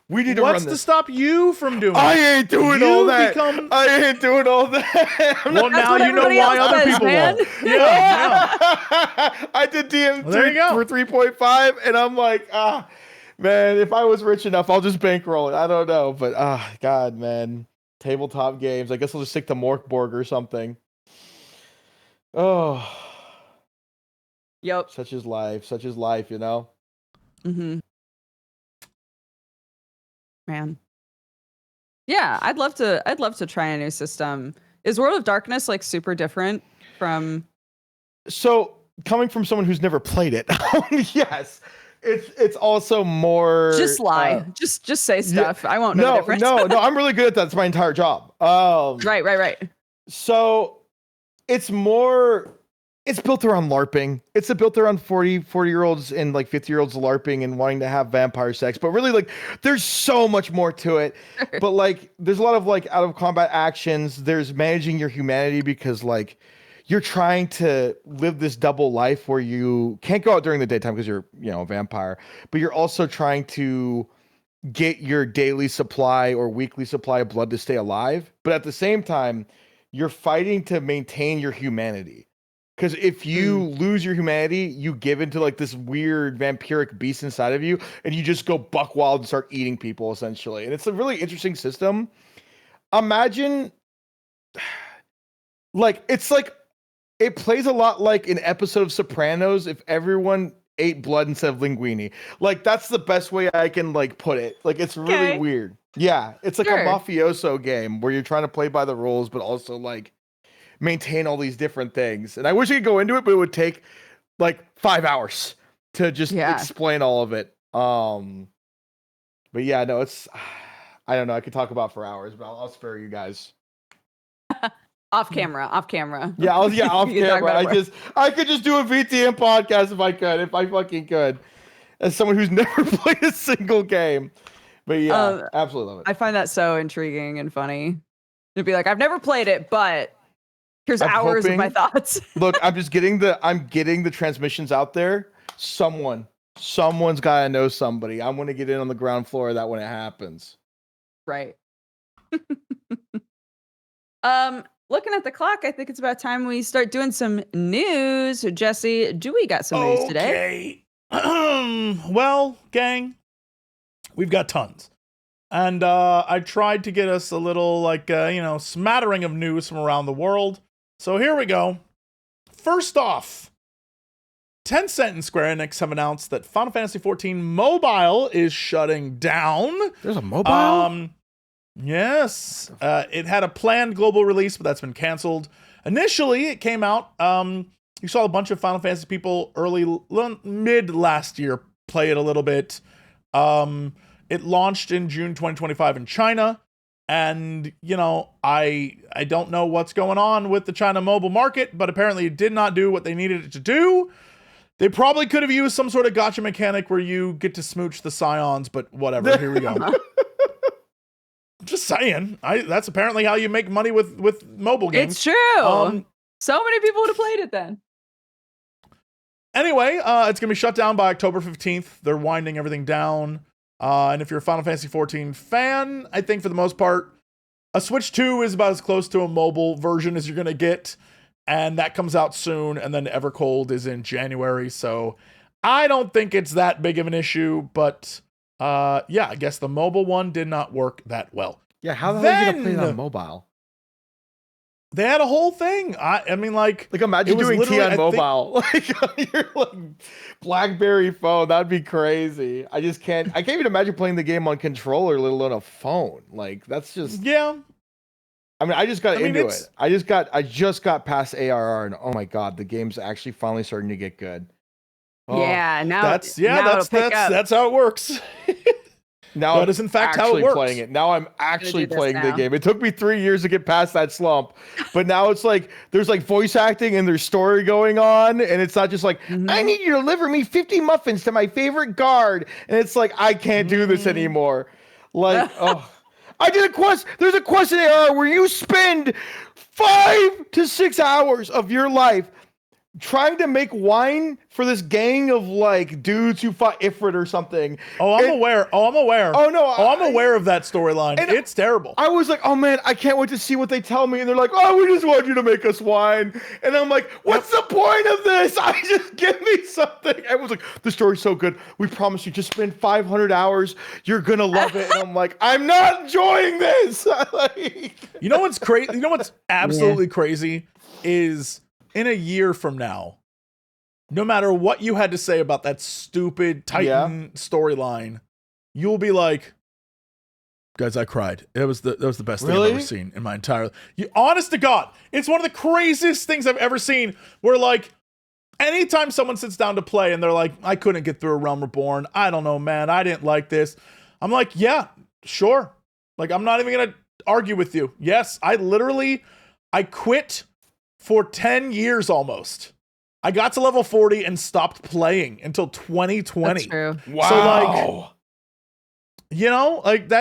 We need to run this. What's to stop you from doing it? I ain't doing all that. I ain't doing all that. Well, now you know why other people won't. Yeah. I did DM for 3.5, and I'm like, man, if I was rich enough, I'll just bankroll it. I don't know, but God, man, tabletop games. I guess I'll just stick to Morkborg or something. Oh, yep. Such is life, you know. Man, yeah, I'd love to try a new system. Is World of Darkness like super different from? So coming from someone who's never played it, yes, it's also more. Just lie, just say stuff. I won't know the difference. No, I'm really good at that. It's my entire job. Right. So it's more. It's built around LARPing. It's built around 40-year-olds and like 50-year-olds LARPing and wanting to have vampire sex. But really, like, there's so much more to it. But like, there's a lot of like out of combat actions. There's managing your humanity because like you're trying to live this double life where you can't go out during the daytime because you're, a vampire. But you're also trying to get your daily supply or weekly supply of blood to stay alive. But at the same time, you're fighting to maintain your humanity. Because if you lose your humanity, you give into like this weird vampiric beast inside of you, and you just go buck wild and start eating people, essentially. And it's a really interesting system. Imagine, like, it's like, it plays a lot like an episode of Sopranos if everyone ate blood instead of linguine. Like, that's the best way I can, like, put it. Like, it's really weird. Yeah, it's like a mafioso game where you're trying to play by the rules, but also, like, maintain all these different things. And I wish I could go into it, but it would take like 5 hours to just explain all of it. But yeah, no, it's, I don't know. I could talk about for hours, but I'll spare you guys. Off camera. Off camera. I could just do a VTM podcast if I fucking could, as someone who's never played a single game. But yeah, absolutely love it. I find that so intriguing and funny. It'd be like, I've never played it, but here's hours of my thoughts. Look, I'm getting the transmissions out there. Someone's got to know somebody. I'm going to get in on the ground floor of that when it happens. Right. Looking at the clock, I think it's about time we start doing some news. Jesse, do we got some news today? Well, gang, we've got tons. And I tried to get us a little, like, smattering of news from around the world. So here we go. First off, Tencent and Square Enix have announced that Final Fantasy XIV Mobile is shutting down. There's a mobile? Yes. It had a planned global release, but that's been canceled. Initially, it came out. You saw a bunch of Final Fantasy people mid last year play it a little bit. It launched in June 2025 in China. And, you know, I don't know what's going on with the China mobile market, but apparently it did not do what they needed it to do. They probably could have used some sort of gacha mechanic where you get to smooch the scions, but whatever. Here we go. Just saying. That's apparently how you make money with mobile games. It's true. So many people would have played it then. Anyway, it's going to be shut down by October 15th. They're winding everything down. And if you're a Final Fantasy XIV fan, I think for the most part, a Switch 2 is about as close to a mobile version as you're going to get. And that comes out soon. And then Evercold is in January. So I don't think it's that big of an issue. But yeah, I guess the mobile one did not work that well. Yeah, how the hell are you going to play it on mobile? They had a whole thing. I mean, like imagine doing T on mobile, like on your like BlackBerry phone. That'd be crazy. I can't even imagine playing the game on controller, let alone a phone. Like that's just I mean, I just got into it. I just got past ARR, and oh my god, the game's actually finally starting to get good. Oh, yeah, that's how it works. Now that is in fact how it works. Playing it. Now I'm actually playing the game. It took me 3 years to get past that slump, but now it's like there's like voice acting and there's story going on, and it's not just like I need you to deliver me 50 muffins to my favorite guard, and it's like I can't do this anymore. Like I did a quest. There's a quest in AR where you spend 5 to 6 hours of your life trying to make wine for this gang of like dudes who fought Ifrit or something. I'm aware. Oh no. I'm aware of that storyline. It's terrible. I was like, oh man, I can't wait to see what they tell me. And they're like, oh, we just want you to make us wine. And I'm like, what's the point of this? I just give me something. I was like, the story's so good. We promise you, just spend 500 hours. You're gonna love it. And I'm like, I'm not enjoying this. You know what's crazy? You know what's absolutely crazy is, in a year from now, no matter what you had to say about that stupid Titan storyline, you'll be like, guys, I cried. That was the best thing I've ever seen in my entire life. Honest to God, it's one of the craziest things I've ever seen, where like anytime someone sits down to play and they're like, I couldn't get through a Realm Reborn. I don't know, man. I didn't like this. I'm like, yeah, sure. Like, I'm not even going to argue with you. Yes, I quit for 10 years almost. I got to level 40 and stopped playing until 2020. That's true. Wow. So like, you know, like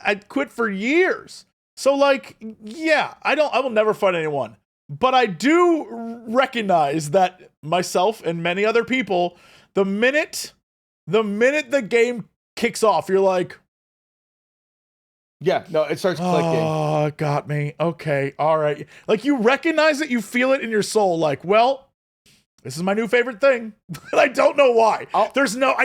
I quit for years. So like, yeah, I will never fight anyone. But I do recognize that myself and many other people, the minute the game kicks off, you're like, yeah, no, it starts clicking. Oh, got me. Okay, all right. Like, you recognize it, you feel it in your soul. Like, well, this is my new favorite thing. And I don't know why. There's no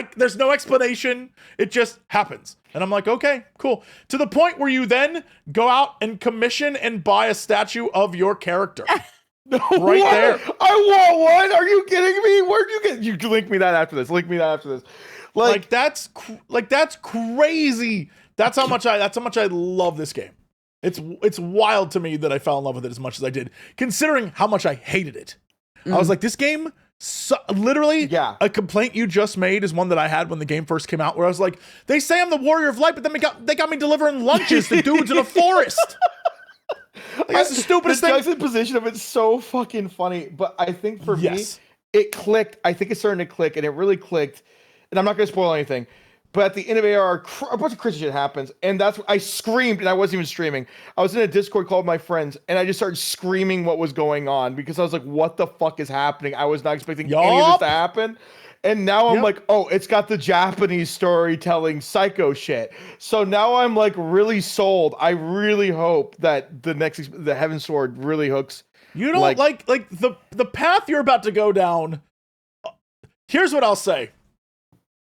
explanation. It just happens. And I'm like, okay, cool. To the point where you then go out and commission and buy a statue of your character. Right there. I want one. Are you kidding me? Where'd you get? You link me that after this. Like that's crazy. That's how much I love this game. It's wild to me that I fell in love with it as much as I did, considering how much I hated it. I was like, this game, literally, a complaint you just made is one that I had when the game first came out, where I was like, they say I'm the warrior of light, but then they got me delivering lunches to dudes in a forest. Like, that's the stupidest thing. The juxtaposition of it's so fucking funny, but I think for me, it clicked. I think it's starting to click, and it really clicked. And I'm not going to spoil anything. But at the end of AR, a bunch of crazy shit happens, and that's I screamed, and I wasn't even streaming. I was in a Discord call with my friends, and I just started screaming what was going on, because I was like, what the fuck is happening? I was not expecting any of this to happen. And now I'm like, oh, it's got the Japanese storytelling psycho shit. So now I'm like really sold. I really hope that the Heaven Sword really hooks. You don't like the path you're about to go down. Here's what I'll say.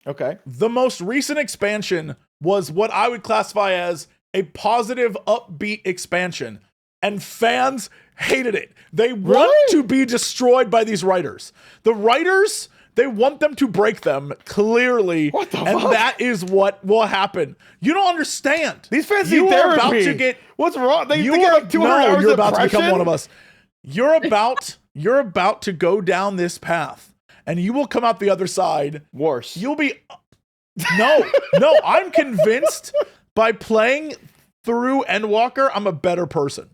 Okay. The most recent expansion was what I would classify as a positive, upbeat expansion, and fans hated it. They want to be destroyed by these writers. The writers They want them to break them, clearly. What the and fuck? that is what will happen. You don't understand. These fans you need are about therapy. to get. What's wrong? They You get are like 200 hours you're of about to become depression? one of us. You're about to go down this path, and you will come out the other side. Worse. You'll be. No. I'm convinced by playing through Endwalker, I'm a better person.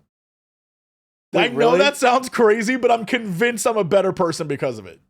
Wait, I know really? that sounds crazy, but I'm convinced I'm a better person because of it.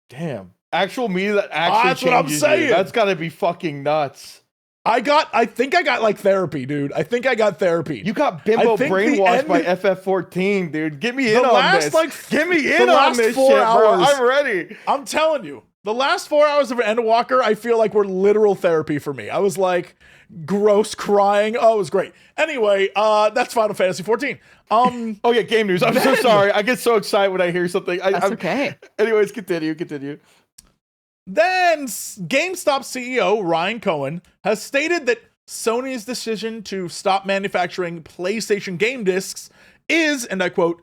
Damn. Actual me that actually That's what I'm changes saying. you. That's gotta be fucking nuts. I think I got like therapy, dude. I think I got therapy. You got bimbo I think the brainwashed end- by FF14, dude. Get me in The on last, this. like, Get me the in on last this 4 shit, bro. hours- I'm ready. I'm telling you, the last 4 hours of Endwalker, I feel like were literal therapy for me. I was like gross crying. Oh, it was great. Anyway, that's Final Fantasy 14. Oh yeah, game news. I'm so sorry. I get so excited when I hear something. That's okay. Anyways, continue. Then GameStop CEO Ryan Cohen has stated that Sony's decision to stop manufacturing PlayStation game discs is, and I quote,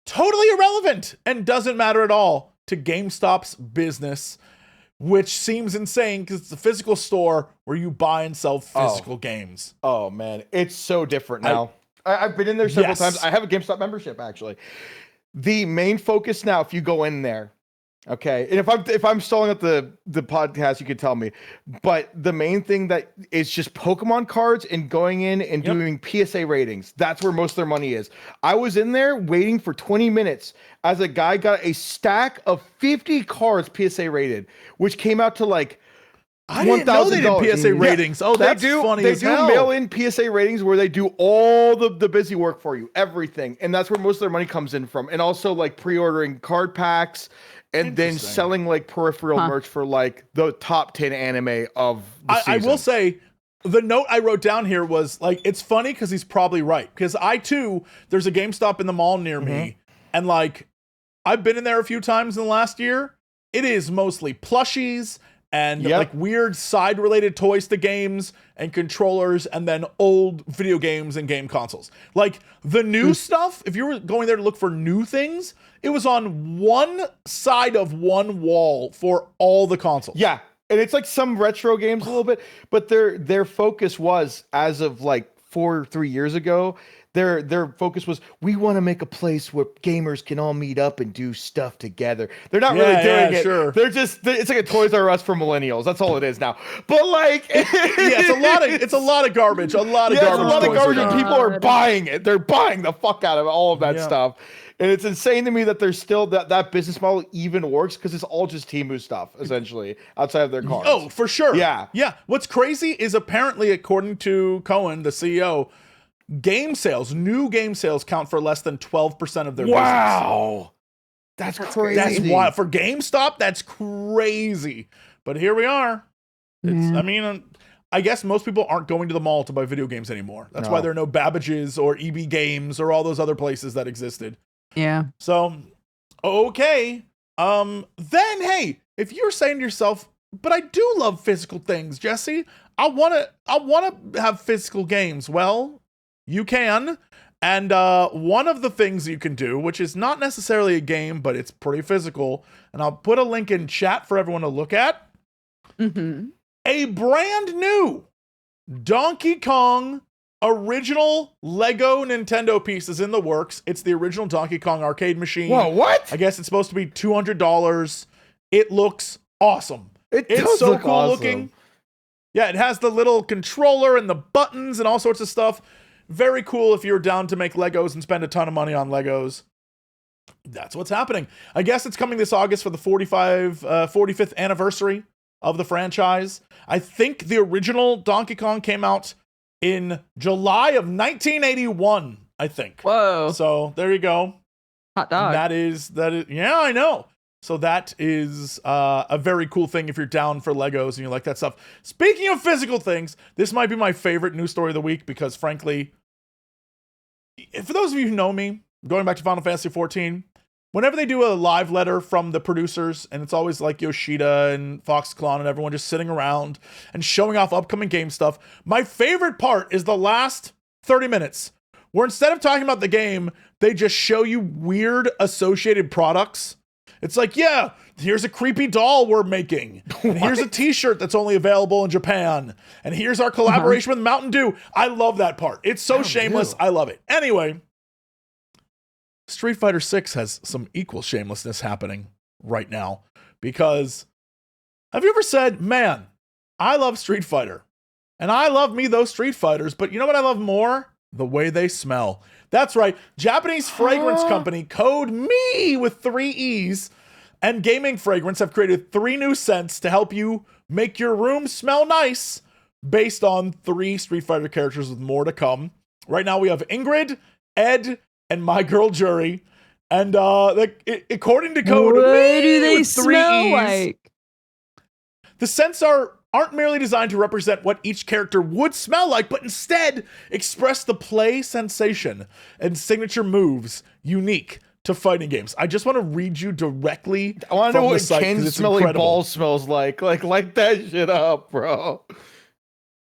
totally irrelevant and doesn't matter at all to GameStop's business, which seems insane because it's a physical store where you buy and sell physical games. Oh man, it's so different now. I've been in there several Yes. times. I have a GameStop membership actually. The main focus now, if you go in there, okay, and if I'm stalling at the podcast, you could tell me. But the main thing that is just Pokemon cards and going in and doing PSA ratings. That's where most of their money is. I was in there waiting for 20 minutes as a guy got a stack of 50 cards PSA rated, which came out to like I didn't know they did PSA ratings. Oh, that's funny They as do hell. mail-in PSA ratings where they do all the busy work for you, everything, and that's where most of their money comes in from. And also like pre-ordering card packs and then Interesting. selling like peripheral merch for like the top 10 anime of the I season. will say, the note I wrote down here was like, it's funny because he's probably right. Because I too, there's a GameStop in the mall near me, and like, I've been in there a few times in the last year. It is mostly plushies and like weird side-related toys to games and controllers, and then old video games and game consoles. Like the new stuff, if you were going there to look for new things, it was on one side of one wall for all the consoles. Yeah, and it's like some retro games a little bit, but their focus was, as of like 3 years ago, their focus was, we want to make a place where gamers can all meet up and do stuff together. They're not really doing it. Sure. They're just, it's like a Toys R Us for millennials. That's all it is now. But like, it's a lot of garbage. A lot of yeah, garbage. it's a lot of toys garbage, are and there. people are buying it. They're buying the fuck out of all of that stuff. And it's insane to me that there's still that business model even works, because it's all just Temu stuff, essentially, outside of their cars. Oh, for sure. Yeah. Yeah. What's crazy is apparently, according to Cohen, the CEO, new game sales count for less than 12% of their business. Wow. That's crazy. That's wild. For GameStop, that's crazy. But here we are. I mean, I guess most people aren't going to the mall to buy video games anymore. That's why there are no Babbage's or EB Games or all those other places that existed. Yeah. So, okay. Then, hey, if you're saying to yourself, but I do love physical things, Jesse, I wanna have physical games. Well, you can. And one of the things you can do, which is not necessarily a game, but it's pretty physical, and I'll put a link in chat for everyone to look at. A brand new Donkey Kong original Lego Nintendo piece is in the works. It's the original Donkey Kong arcade machine. Whoa, what? I guess it's supposed to be $200. It looks awesome. It's It's so cool looking. Yeah, it has the little controller and the buttons and all sorts of stuff. Very cool if you're down to make Legos and spend a ton of money on Legos. That's what's happening. I guess it's coming this August for the 45th anniversary of the franchise. I think the original Donkey Kong came out in July of 1981, I think. Whoa. So there you go. Hot dog. That is, yeah, I know. So that is a very cool thing if you're down for Legos and you like that stuff. Speaking of physical things, this might be my favorite news story of the week because, frankly, for those of you who know me, going back to Final Fantasy XIV, whenever they do a live letter from the producers, and it's always like Yoshida and Foxconn and everyone just sitting around and showing off upcoming game stuff, my favorite part is the last 30 minutes, where instead of talking about the game, they just show you weird associated products. It's like, yeah, here's a creepy doll we're making. And here's a t-shirt that's only available in Japan. And here's our collaboration with Mountain Dew. I love that part. It's so shameless. I love it. Anyway, Street Fighter 6 has some equal shamelessness happening right now. Because have you ever said, man, I love Street Fighter. And I love me those Street Fighters. But you know what I love more? The way they smell. That's right. Japanese fragrance company Code Me with 3 E's and Gaming Fragrance have created 3 new scents to help you make your room smell nice based on 3 Street Fighter characters with more to come. Right now we have Ingrid, Ed, and My Girl Jury. And according to Code What Me do they with 3 smell E's, like? the scents aren't merely designed to represent what each character would smell like, but instead express the play sensation and signature moves unique to fighting games. I just want to read you directly. I want to know from the what site, 'cause Ken's it's smelly incredible. ball smells like. Light that shit up, bro.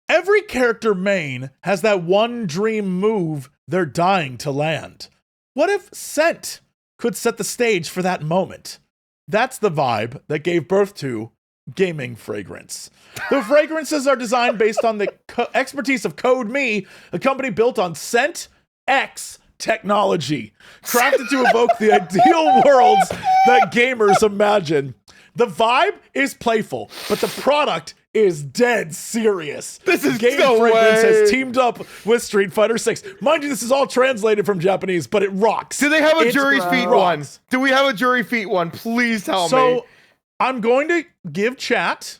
Every character main has that one dream move they're dying to land. What if scent could set the stage for that moment? That's the vibe that gave birth to Gaming Fragrance. The fragrances are designed based on the expertise of Code Me, a company built on Scent X technology, crafted to evoke the ideal worlds that gamers imagine. The vibe is playful, but the product is dead serious. This is Gaming no Fragrance way. has teamed up with Street Fighter 6. Mind you, this is all translated from Japanese, but it rocks. Do they have a It jury's feet rocks. one? Do we have a jury feet one? Please tell me. So I'm going to give chat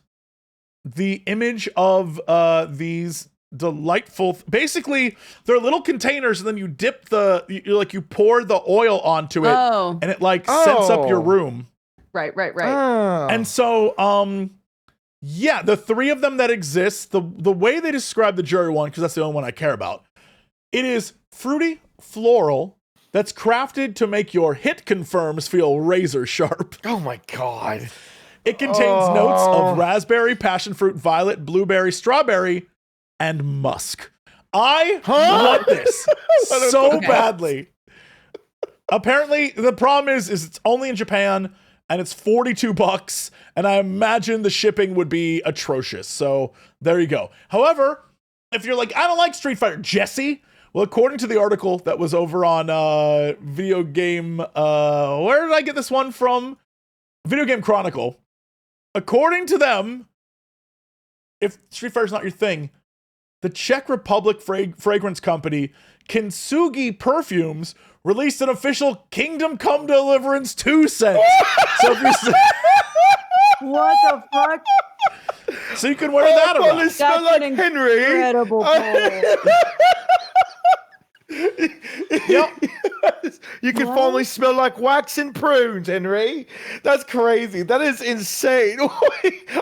the image of these delightful. Basically, they're little containers, and then you dip you pour the oil onto it, Oh. and it scents up your room. Right. Oh. And so, yeah, the 3 of them that exist, the way they describe the jury one, because that's the only one I care about, it is fruity, floral, that's crafted to make your hit confirms feel razor sharp. Oh my god. It contains notes of raspberry, passion fruit, violet, blueberry, strawberry, and musk. I want this so badly. Apparently, the problem is it's only in Japan, and it's $42, and I imagine the shipping would be atrocious. So there you go. However, if you're like, I don't like Street Fighter, Jesse, well, according to the article that was over on Video Game, where did I get this one from? Video Game Chronicle. According to them, if Street Fighter's not your thing, the Czech Republic fragrance company Kintsugi Perfumes released an official Kingdom Come Deliverance 2 scent. So if you're What the fuck? so you can wear that Well, around. it smell That's like an Henry. incredible poll. Yep. You can finally smell like wax and prunes, Henry. That's crazy. That is insane.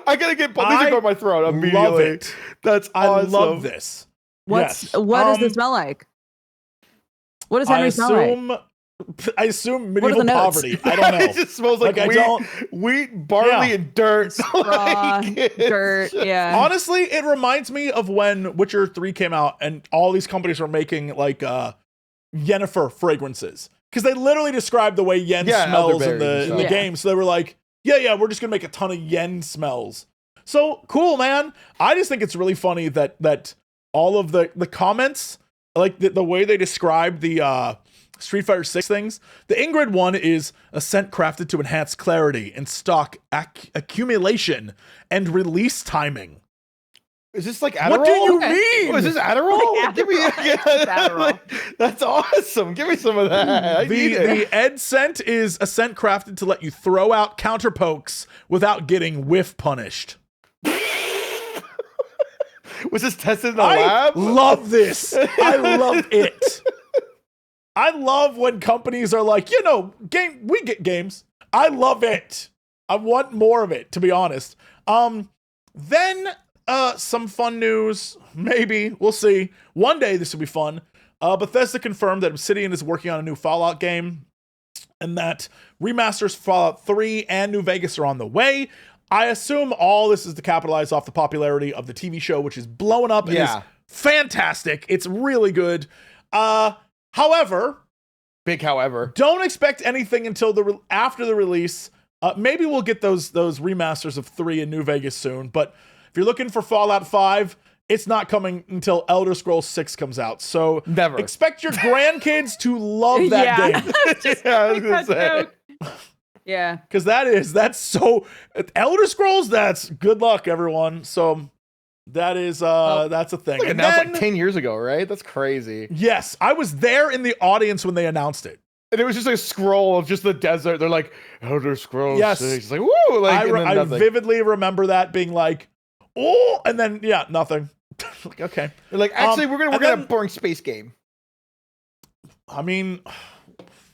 I gotta get these are going my throat immediately. Love it. That's I awesome. love this. What Yes. does this smell like? What does Henry smell like? I assume What are the medieval notes? poverty. I don't know. It just smells like, I don't. wheat, barley, Yeah. and dirt. Straw, dirt, yeah. Honestly, it reminds me of when Witcher 3 came out and all these companies were making Yennefer fragrances. Because they literally described the way yen smells in elderberries and the stuff. game. So they were like, yeah, we're just going to make a ton of yen smells. So cool, man. I just think it's really funny that all of the comments, like the way they describe the Street Fighter 6 things. The Ingrid one is a scent crafted to enhance clarity and stock accumulation and release timing. Is this like Adderall? What do you Okay. mean? Oh, is this Adderall? Like Give me Adderall. Adderall. That's awesome. Give me some of that. I need it. The Ed scent is a scent crafted to let you throw out counter pokes without getting whiff punished. Was this tested in the I lab? love this. I love it. I love when companies are like, we get games. I love it. I want more of it, to be honest. Then some fun news, maybe. We'll see. One day this will be fun. Bethesda confirmed that Obsidian is working on a new Fallout game, and that remasters Fallout 3 and New Vegas are on the way. I assume all this is to capitalize off the popularity of the TV show, which is blowing up and is fantastic. It's really good. However, Big however. don't expect anything until after the release Maybe we'll get those remasters of 3 in New Vegas soon. But if you're looking for Fallout 5, it's not coming until Elder Scrolls 6 comes out. So Never expect your grandkids to love that game. Yeah, I was gonna say. Yeah. Because that's so Elder Scrolls, that's good luck, everyone. So that's a thing. Like And announced then, like 10 years ago, right? That's crazy. yes, I was there in the audience when they announced it. And it was just a scroll of just the desert. They're like, Elder Scrolls Yes. 6. Like, woo! Like, and then I nothing. vividly remember that being like, oh, and then yeah, nothing. Like, okay. They're like, actually, we're gonna then- a boring space game. I mean,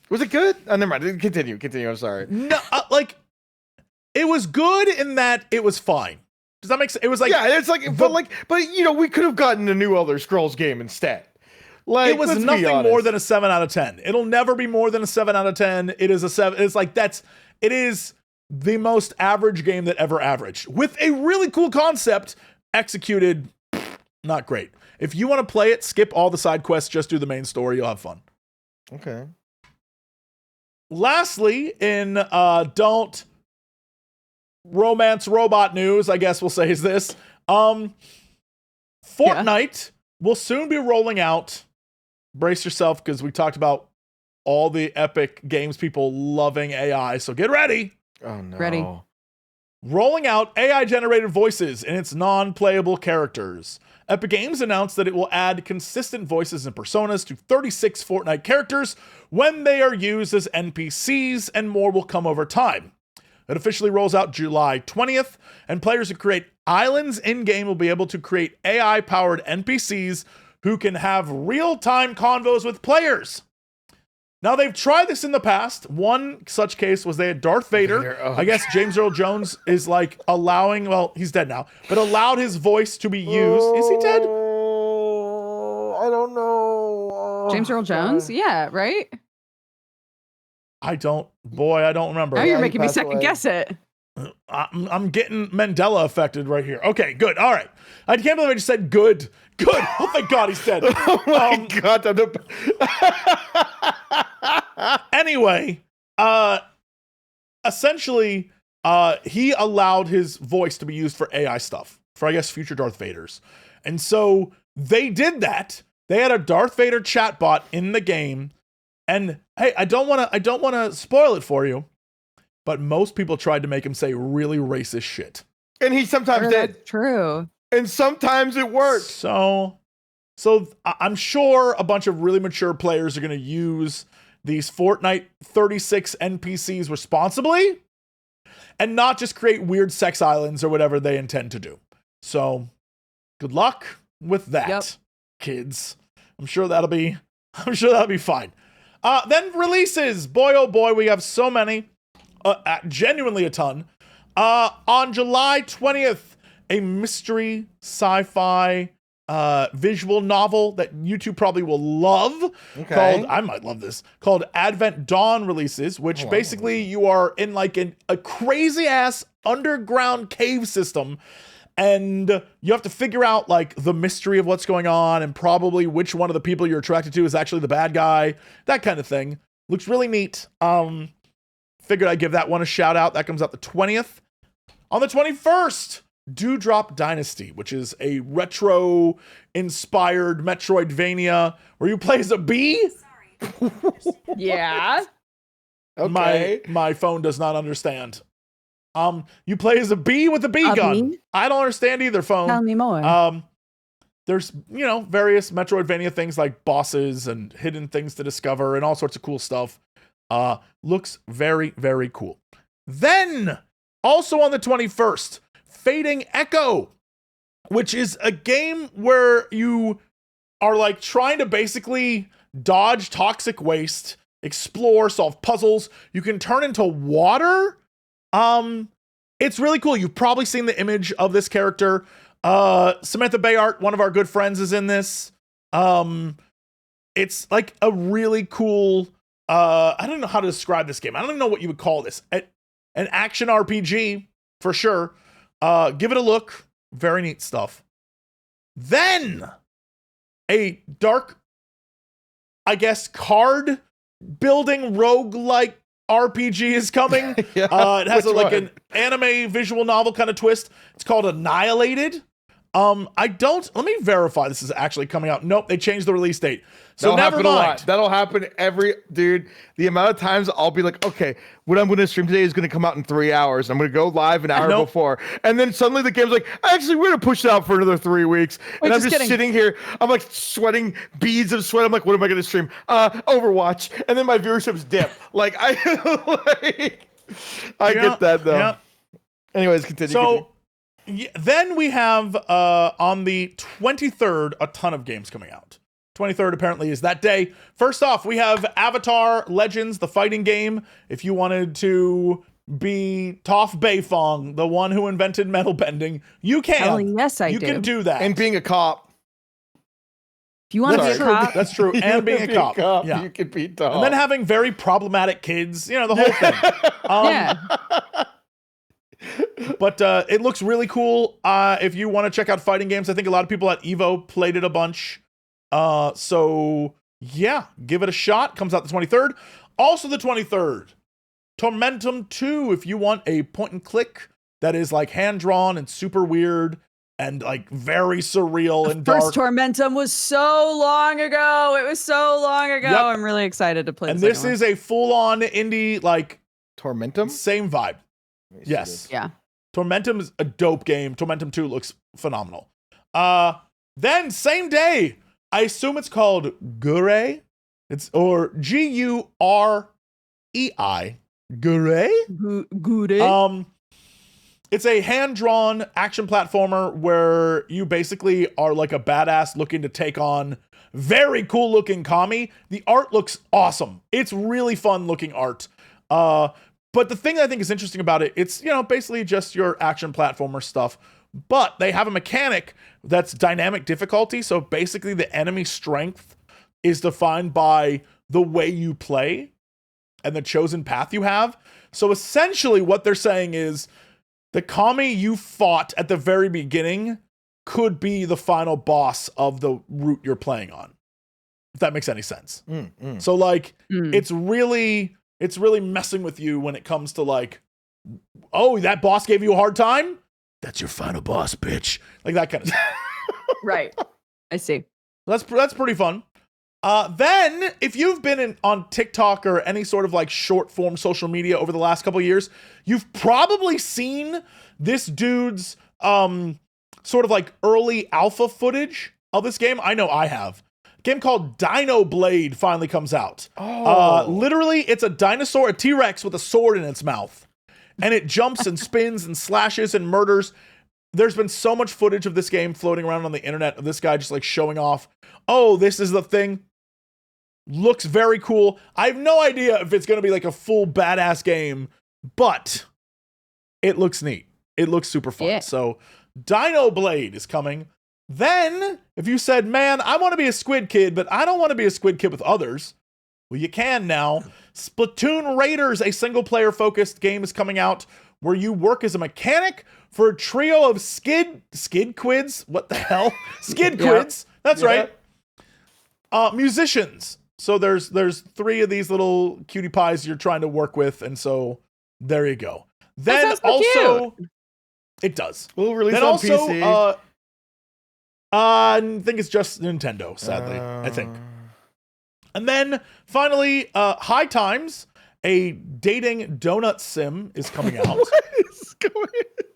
Was it good? Oh, never mind. Continue. I'm sorry. no, it was good in that it was fine. Does that make sense? It was like, Yeah, it's like, but you know, we could have gotten a new Elder Scrolls game instead. Like, it was let's be nothing honest. more than a 7 out of 10. It'll never be more than a 7 out of 10. It is a 7. It's like, it is the most average game that ever averaged with a really cool concept executed. Not great. If you want to play it, skip all the side quests, just do the main story. You'll have fun. Okay. Lastly, in don't romance robot news, I guess we'll say is this. Fortnite will soon be rolling out. Brace yourself, because we talked about all the epic games people loving AI, so get ready. Oh no. Ready. Rolling out AI-generated voices in its non-playable characters. Epic Games announced that it will add consistent voices and personas to 36 Fortnite characters when they are used as NPCs, and more will come over time. It officially rolls out July 20th, and players who create islands in-game will be able to create AI-powered NPCs who can have real-time convos with players. Now, they've tried this in the past. One such case was they had Darth Vader. Oh. I guess James Earl Jones is like allowing, well, he's dead now, but allowed his voice to be used. Is he dead? I don't know. James Earl Jones? Yeah, right? I don't remember. Now Yeah, you're he making me passed second away. guess it. I'm getting Mandela affected right here. Okay, good. All right. I can't believe I just said good. Good. Oh, thank God he's dead. Oh my God. Anyway, essentially, he allowed his voice to be used for AI stuff, for I guess future Darth Vaders. And so they did that. They had a Darth Vader chatbot in the game. And hey, I don't want to spoil it for you, but most people tried to make him say really racist shit. And he sometimes did. That's true. And sometimes it worked. So I'm sure a bunch of really mature players are going to use these Fortnite 36 NPCs responsibly and not just create weird sex islands or whatever they intend to do. So good luck with that, kids. I'm sure that'll be fine. Then releases. Boy, oh boy, we have so many. Genuinely a ton. On July 20th, a mystery sci-fi visual novel that you two probably will love. Okay. I might love this. Called Advent Dawn releases, which basically you are in like a crazy ass underground cave system, and you have to figure out like the mystery of what's going on and probably which one of the people you're attracted to is actually the bad guy. That kind of thing. Looks really neat. Figured I'd give that one a shout out. That comes out the 20th. On the 21st, Dewdrop Dynasty, which is a retro-inspired Metroidvania where you play as a bee. Yeah. Okay. My phone does not understand. You play as a bee with a bee gun. bee? I don't understand either, phone. Tell me more. There's, various Metroidvania things like bosses and hidden things to discover and all sorts of cool stuff. Looks very, very cool. Then, also on the 21st, Fading Echo, which is a game where you are like trying to basically dodge toxic waste, explore, solve puzzles. You can turn into water. It's really cool. You've probably seen the image of this character. Samantha Bayart, one of our good friends, is in this. It's like a really cool, I don't know how to describe this game. I don't even know what you would call this. An action RPG, for sure. Give it a look. Very neat stuff. Then, a dark, I guess, card building roguelike RPG is coming. Yeah, It has which like one? an anime visual novel kind of twist. It's called Annihilated. Let me verify this is actually coming out. Nope, they changed the release date. So That'll never happen a lot. mind. That'll happen dude. The amount of times I'll be like, okay, what I'm going to stream today is going to come out in 3 hours. I'm going to go live an hour Nope. before, and then suddenly the game's like, actually, we're going to push it out for another 3 weeks. And I'm just just kidding. sitting here. I'm like sweating beads of sweat. I'm like, what am I going to stream? Overwatch, and then my viewership's dip. Like I get that though. Yeah. Anyways, continue. So then we have on the 23rd a ton of games coming out. 23rd apparently is that day. First off, we have Avatar Legends, the fighting game. If you wanted to be Toph Beifong, the one who invented metal bending, you can. Hell yes, I you do. can do that. and being a cop. If you want to be a Sorry. cop, That's true. And being a cop. Yeah. You can be Tom. And then having very problematic kids, you know, the whole thing. yeah. But it looks really cool. If you want to check out fighting games, I think a lot of people at EVO played it a bunch. So yeah, give it a shot. Comes out the 23rd. Also the 23rd, Tormentum 2. If you want a point and click that is like hand drawn and super weird and like very surreal and dark. First Tormentum was so long ago. It was so long ago. Yep. I'm really excited to play And the this second is a full on indie, like Tormentum. same vibe. Let me see Yes. this. one. Yeah. Tormentum is a dope game. Tormentum 2 looks phenomenal. Then same day, I assume it's called Gurei. It's or Gurei. Gurei? Good. It's a hand-drawn action platformer where you basically are like a badass looking to take on very cool-looking Kami. The art looks awesome. It's really fun-looking art. But the thing that I think is interesting about it, it's, you know, basically just your action platformer stuff. But they have a mechanic that's dynamic difficulty. So basically the enemy strength is defined by the way you play and the chosen path you have. So essentially what they're saying is the Kami you fought at the very beginning could be the final boss of the route you're playing on. If that makes any sense. So like it's really messing with you when it comes to like, oh, that boss gave you a hard time? That's your final boss, bitch. Like that kind of stuff. Right. I see. That's pretty fun. Then, if you've been on TikTok or any sort of like short form social media over the last couple of years, you've probably seen this dude's sort of like early alpha footage of this game. I know I have. A game called Dino Blade finally comes out. Literally, it's a dinosaur, a T-Rex with a sword in its mouth. And it jumps and spins and slashes and murders. There's been so much footage of this game floating around on the internet of this guy just like showing off, oh, this is the thing. Looks very cool. I have no idea if it's going to be like a full badass game, but it looks neat. It looks super fun. Yeah. So Dino Blade is coming. Then, if you said, man, I want to be a squid kid, but I don't want to be a squid kid with others, well, you can now. Splatoon Raiders, a single-player focused game, is coming out where you work as a mechanic for a trio of skid quids. What the hell? Skid quids. That's right. Musicians. So there's 3 of these little cutie pies you're trying to work with, and so there you go. Then sounds so also, it does. We'll release Then on also, PC. I think it's just Nintendo, sadly. I think. And then finally, High Times, a dating donut sim is coming out. What is going?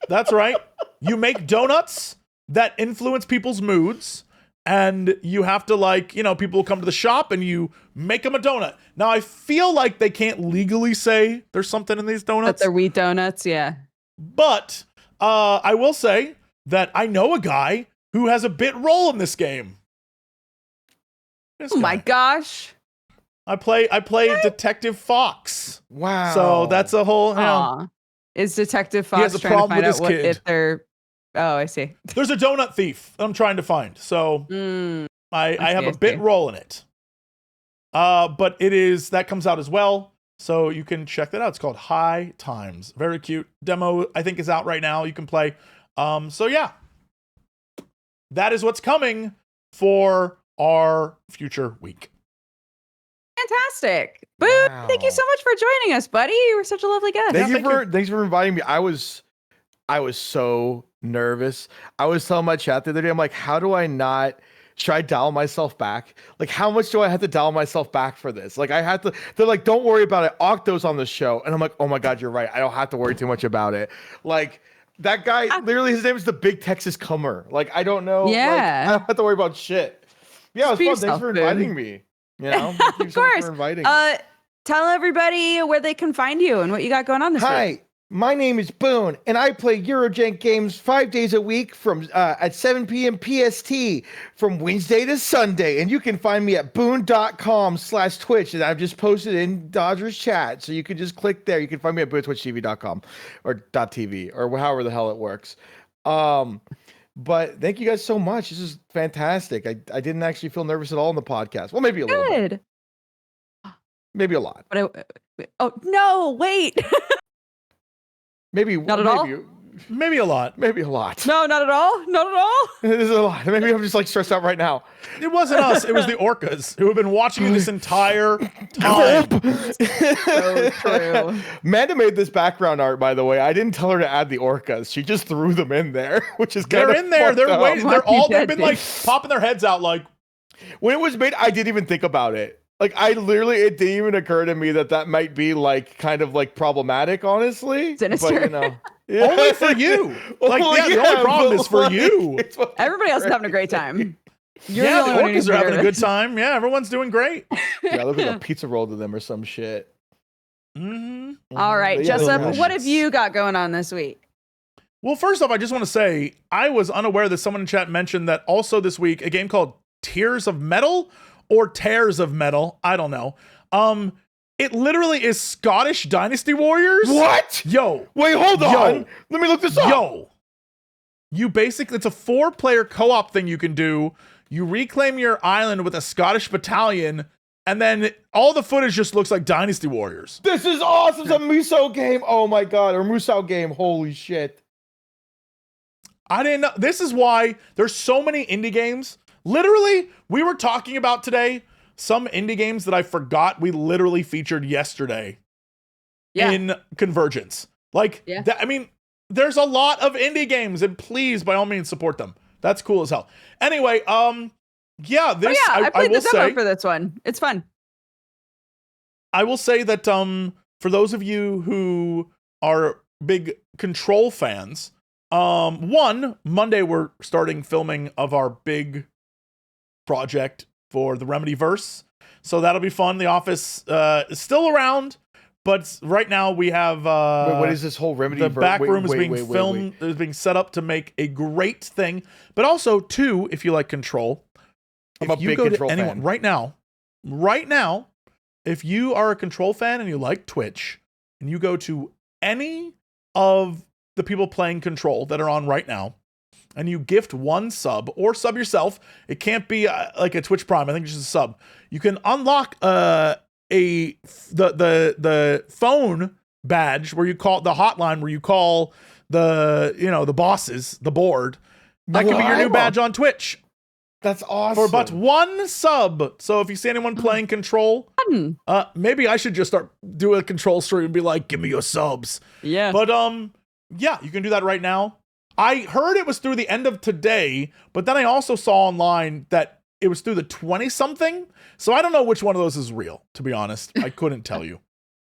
That's right. You make donuts that influence people's moods, and you have to, like, you know, people will come to the shop and you make them a donut. Now, I feel like they can't legally say there's something in these But donuts, they're wheat donuts, yeah. but I will say that I know a guy who has a bit role in this game. This Oh my guy. gosh. I play Detective Fox. Wow. So that's a whole, you know, Aw. Is Detective He has Fox a trying to problem find with out his what kid. if they're Oh, I see. there's a donut thief that I'm trying to find. So I have a bit role in it. But that comes out as well. So you can check that out. It's called High Times. Very cute. Demo, I think, is out right now. You can play. So yeah. That is what's coming for our future week. Fantastic. Boon, Wow. thank you so much for joining us, buddy. You were such a lovely guest. Thanks for inviting me. I was so nervous. I was telling my chat the other day, I'm like, how do I not? Should I dial myself back? Like, how much do I have to dial myself back for this? Like, I have to. They're like, don't worry about it. Octo's on the show, and I'm like, oh my god, you're right. I don't have to worry too much about it. Like. That guy, literally, his name is the Big Texas Comer. Like, I don't know. Yeah. Like, I don't have to worry about shit. Yeah, it was fun. Thanks for inviting Boon. me. You know, thank you Of so much course. for inviting me. Tell everybody where they can find you and what you got going on this week. Hi, my name is Boon, and I play Eurojank games 5 days a week from at 7 p.m. PST from Wednesday to Sunday. And you can find me at boon.com/Twitch. And I've just posted in Dodgers chat. So you can just click there. You can find me at boontwitchtv.com or .tv or however the hell it works. But thank you guys so much. This is fantastic. I didn't actually feel nervous at all in the podcast. Well, maybe a little bit. Good. Maybe a lot. But oh, no, wait. Maybe Not at all? Maybe a lot. Maybe a lot. No, not at all. Not at all. This is a lot. Maybe I'm just like stressed out right now. It wasn't us. It was the orcas who have been watching you this entire time. So true. Amanda made this background art, by the way. I didn't tell her to add the orcas. She just threw them in there, which is kind of They're in there. They're up. waiting. They've been like popping their heads out like. When it was made, I didn't even think about it. Like, it didn't even occur to me that might be like kind of like problematic, honestly. Sinister. But, you know. Yeah. Only for you. Like, Well, the only problem is for you. Everybody else is having a great time. You're Yeah, the the only one who needs orcas to are be having a good nervous. time. Yeah, everyone's doing great. Yeah, look like a pizza roll to them or some shit. Mm-hmm. All right, But yeah, Jessup, delicious. what have you got going on this week? Well, first off, I just want to say I was unaware that someone in chat mentioned that also this week a game called Tears of Metal or Tears of Metal. I don't know. It literally is Scottish Dynasty Warriors. What? Yo. Wait, hold on. Let me look this up. Yo. You basically, it's a 4-player co-op thing you can do. You reclaim your island with a Scottish battalion, and then all the footage just looks like Dynasty Warriors. This is awesome. It's a Muso game. Oh my god. Or Musou game. Holy shit. I didn't know. This is why there's so many indie games. Literally, we were talking about today some indie games that I forgot we literally featured yesterday in Convergence. Like, I mean, there's a lot of indie games, and please, by all means, support them. That's cool as hell. Anyway, yeah, this I played will the demo say for this one. It's fun. I will say that for those of you who are big Control fans, Monday we're starting filming of our big project for the Remedyverse, so that'll be fun. The office is still around, but right now we have Wait, what is this whole Remedy? the back room is being filmed, is being set up to make a great thing. But also, too, if you like Control, I'm a if you big go Control to anyone fan. right now, if you are a Control fan and you like Twitch, and you go to any of the people playing Control that are on right now, and you gift one sub or sub yourself, it can't be like a Twitch Prime. I think it's just a sub. You can unlock the phone badge where you call the hotline, where you call the bosses, the board. That can be your new badge on Twitch. That's awesome. For but one sub. So if you see anyone playing Control, maybe I should just start do a Control stream and be like, give me your subs. Yeah. But yeah, you can do that right now. I heard it was through the end of today, but then I also saw online that it was through the 20-something. So I don't know which one of those is real, to be honest. I couldn't tell you.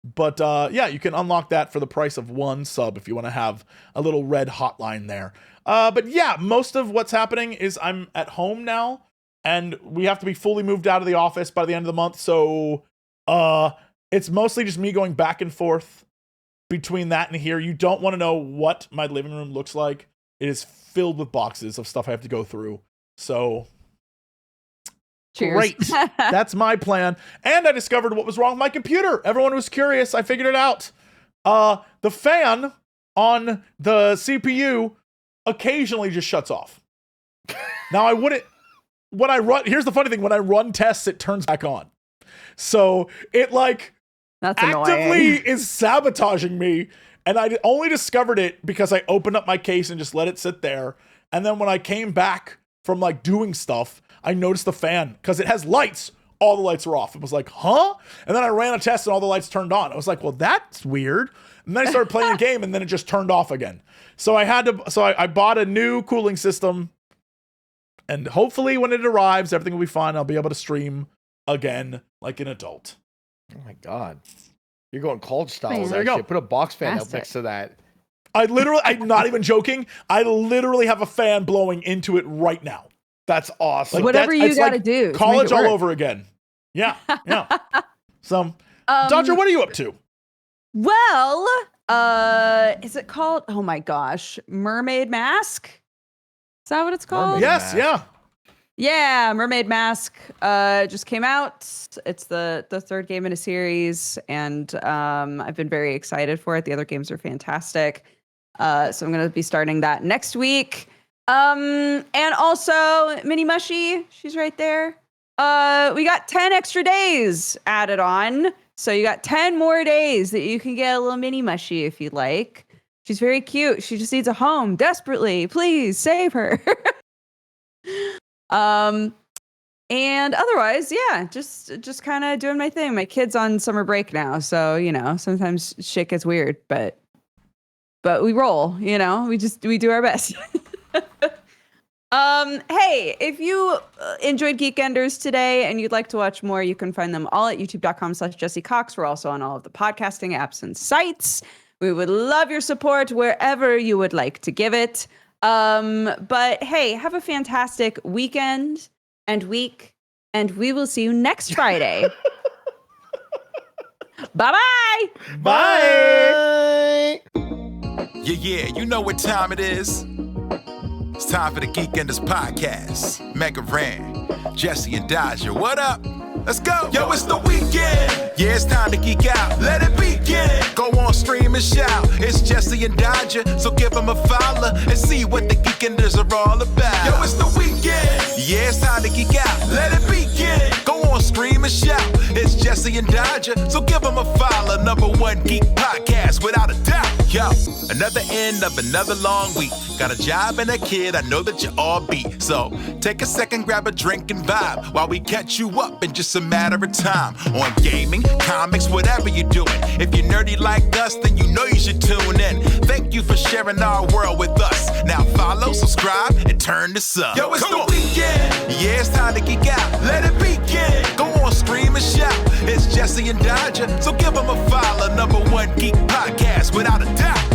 But yeah, you can unlock that for the price of one sub if you want to have a little red hotline there. But yeah, most of what's happening is I'm at home now, and we have to be fully moved out of the office by the end of the month. So it's mostly just me going back and forth between that and here. You don't want to know what my living room looks like. It is filled with boxes of stuff I have to go through. So Cheers. great. That's my plan. And I discovered what was wrong with my computer. Everyone was curious. I figured it out. The fan on the CPU occasionally just shuts off. Now here's the funny thing, when I run tests, it turns back on. So it That's actively annoying. is sabotaging me. And I only discovered it because I opened up my case and just let it sit there. And then when I came back from doing stuff, I noticed the fan because it has lights all the lights were off. It was like, huh? And then I ran a test and all the lights turned on. I was like, well, that's weird. And then I started playing the game and then it just turned off again. So I bought a new cooling system, and hopefully when it arrives, everything will be fine. I'll be able to stream again like an adult. Oh my God. You're going college style. Man, with there that you go. shit. Put a box fan up Fantastic. next to that. I'm not even joking. I literally have a fan blowing into it right now. That's awesome. Like, Whatever you it's got to like do. to College make it all work. over again. Yeah. So, Dodger, what are you up to? Well, is it called? Oh my gosh, Mermaid Mask. Is that what it's called? Mermaid Yes, Mask. yeah. Yeah, Mermaid Mask just came out. It's the third game in a series, and I've been very excited for it. The other games are fantastic. So I'm going to be starting that next week. And also, Mini Mushy, she's right there. We got 10 extra days added on. So you got 10 more days that you can get a little Mini Mushy if you like. She's very cute. She just needs a home desperately. Please save her. And otherwise, yeah, just kind of doing my thing. My kid's on summer break now, so sometimes shit gets weird, but we roll. We do our best. Hey, if you enjoyed Geekenders today and you'd like to watch more, you can find them all at youtube.com/JessieCox. We're also on all of the podcasting apps and sites. We would love your support wherever you would like to give it. But hey, have a fantastic weekend and week, and we will see you next Friday. Bye-bye. Bye. Yeah, you know what time it is. It's time for the Geekenders podcast. MegaRan, Jesse and Dodger, what up? Let's go. Yo, it's the weekend. Yeah, it's time to geek out. Let it begin. Go on, stream and shout. It's Jesse and Dodger, so give them a follow and see what the Geekenders are all about. Yo, it's the weekend. Yeah, it's time to geek out. Let it begin. Go on, stream and shout. It's Jesse and Dodger, so give them a follow. #1 geek podcast, without a doubt. Yo, another end of another long week. Got a job and a kid, I know that you all beat. So take a second, grab a drink and vibe while we catch you up in just a matter of time. On gaming, comics, whatever you're doing. If you're nerdy like us, then you know you should tune in. Thank you for sharing our world with us. Now follow, subscribe, and turn this up. Yo, it's the weekend. Yeah, it's time to geek out. Let it begin. Go on, scream and shout. It's Jesse and Dodger, so give them a follow. #1 geek podcast, without a doubt.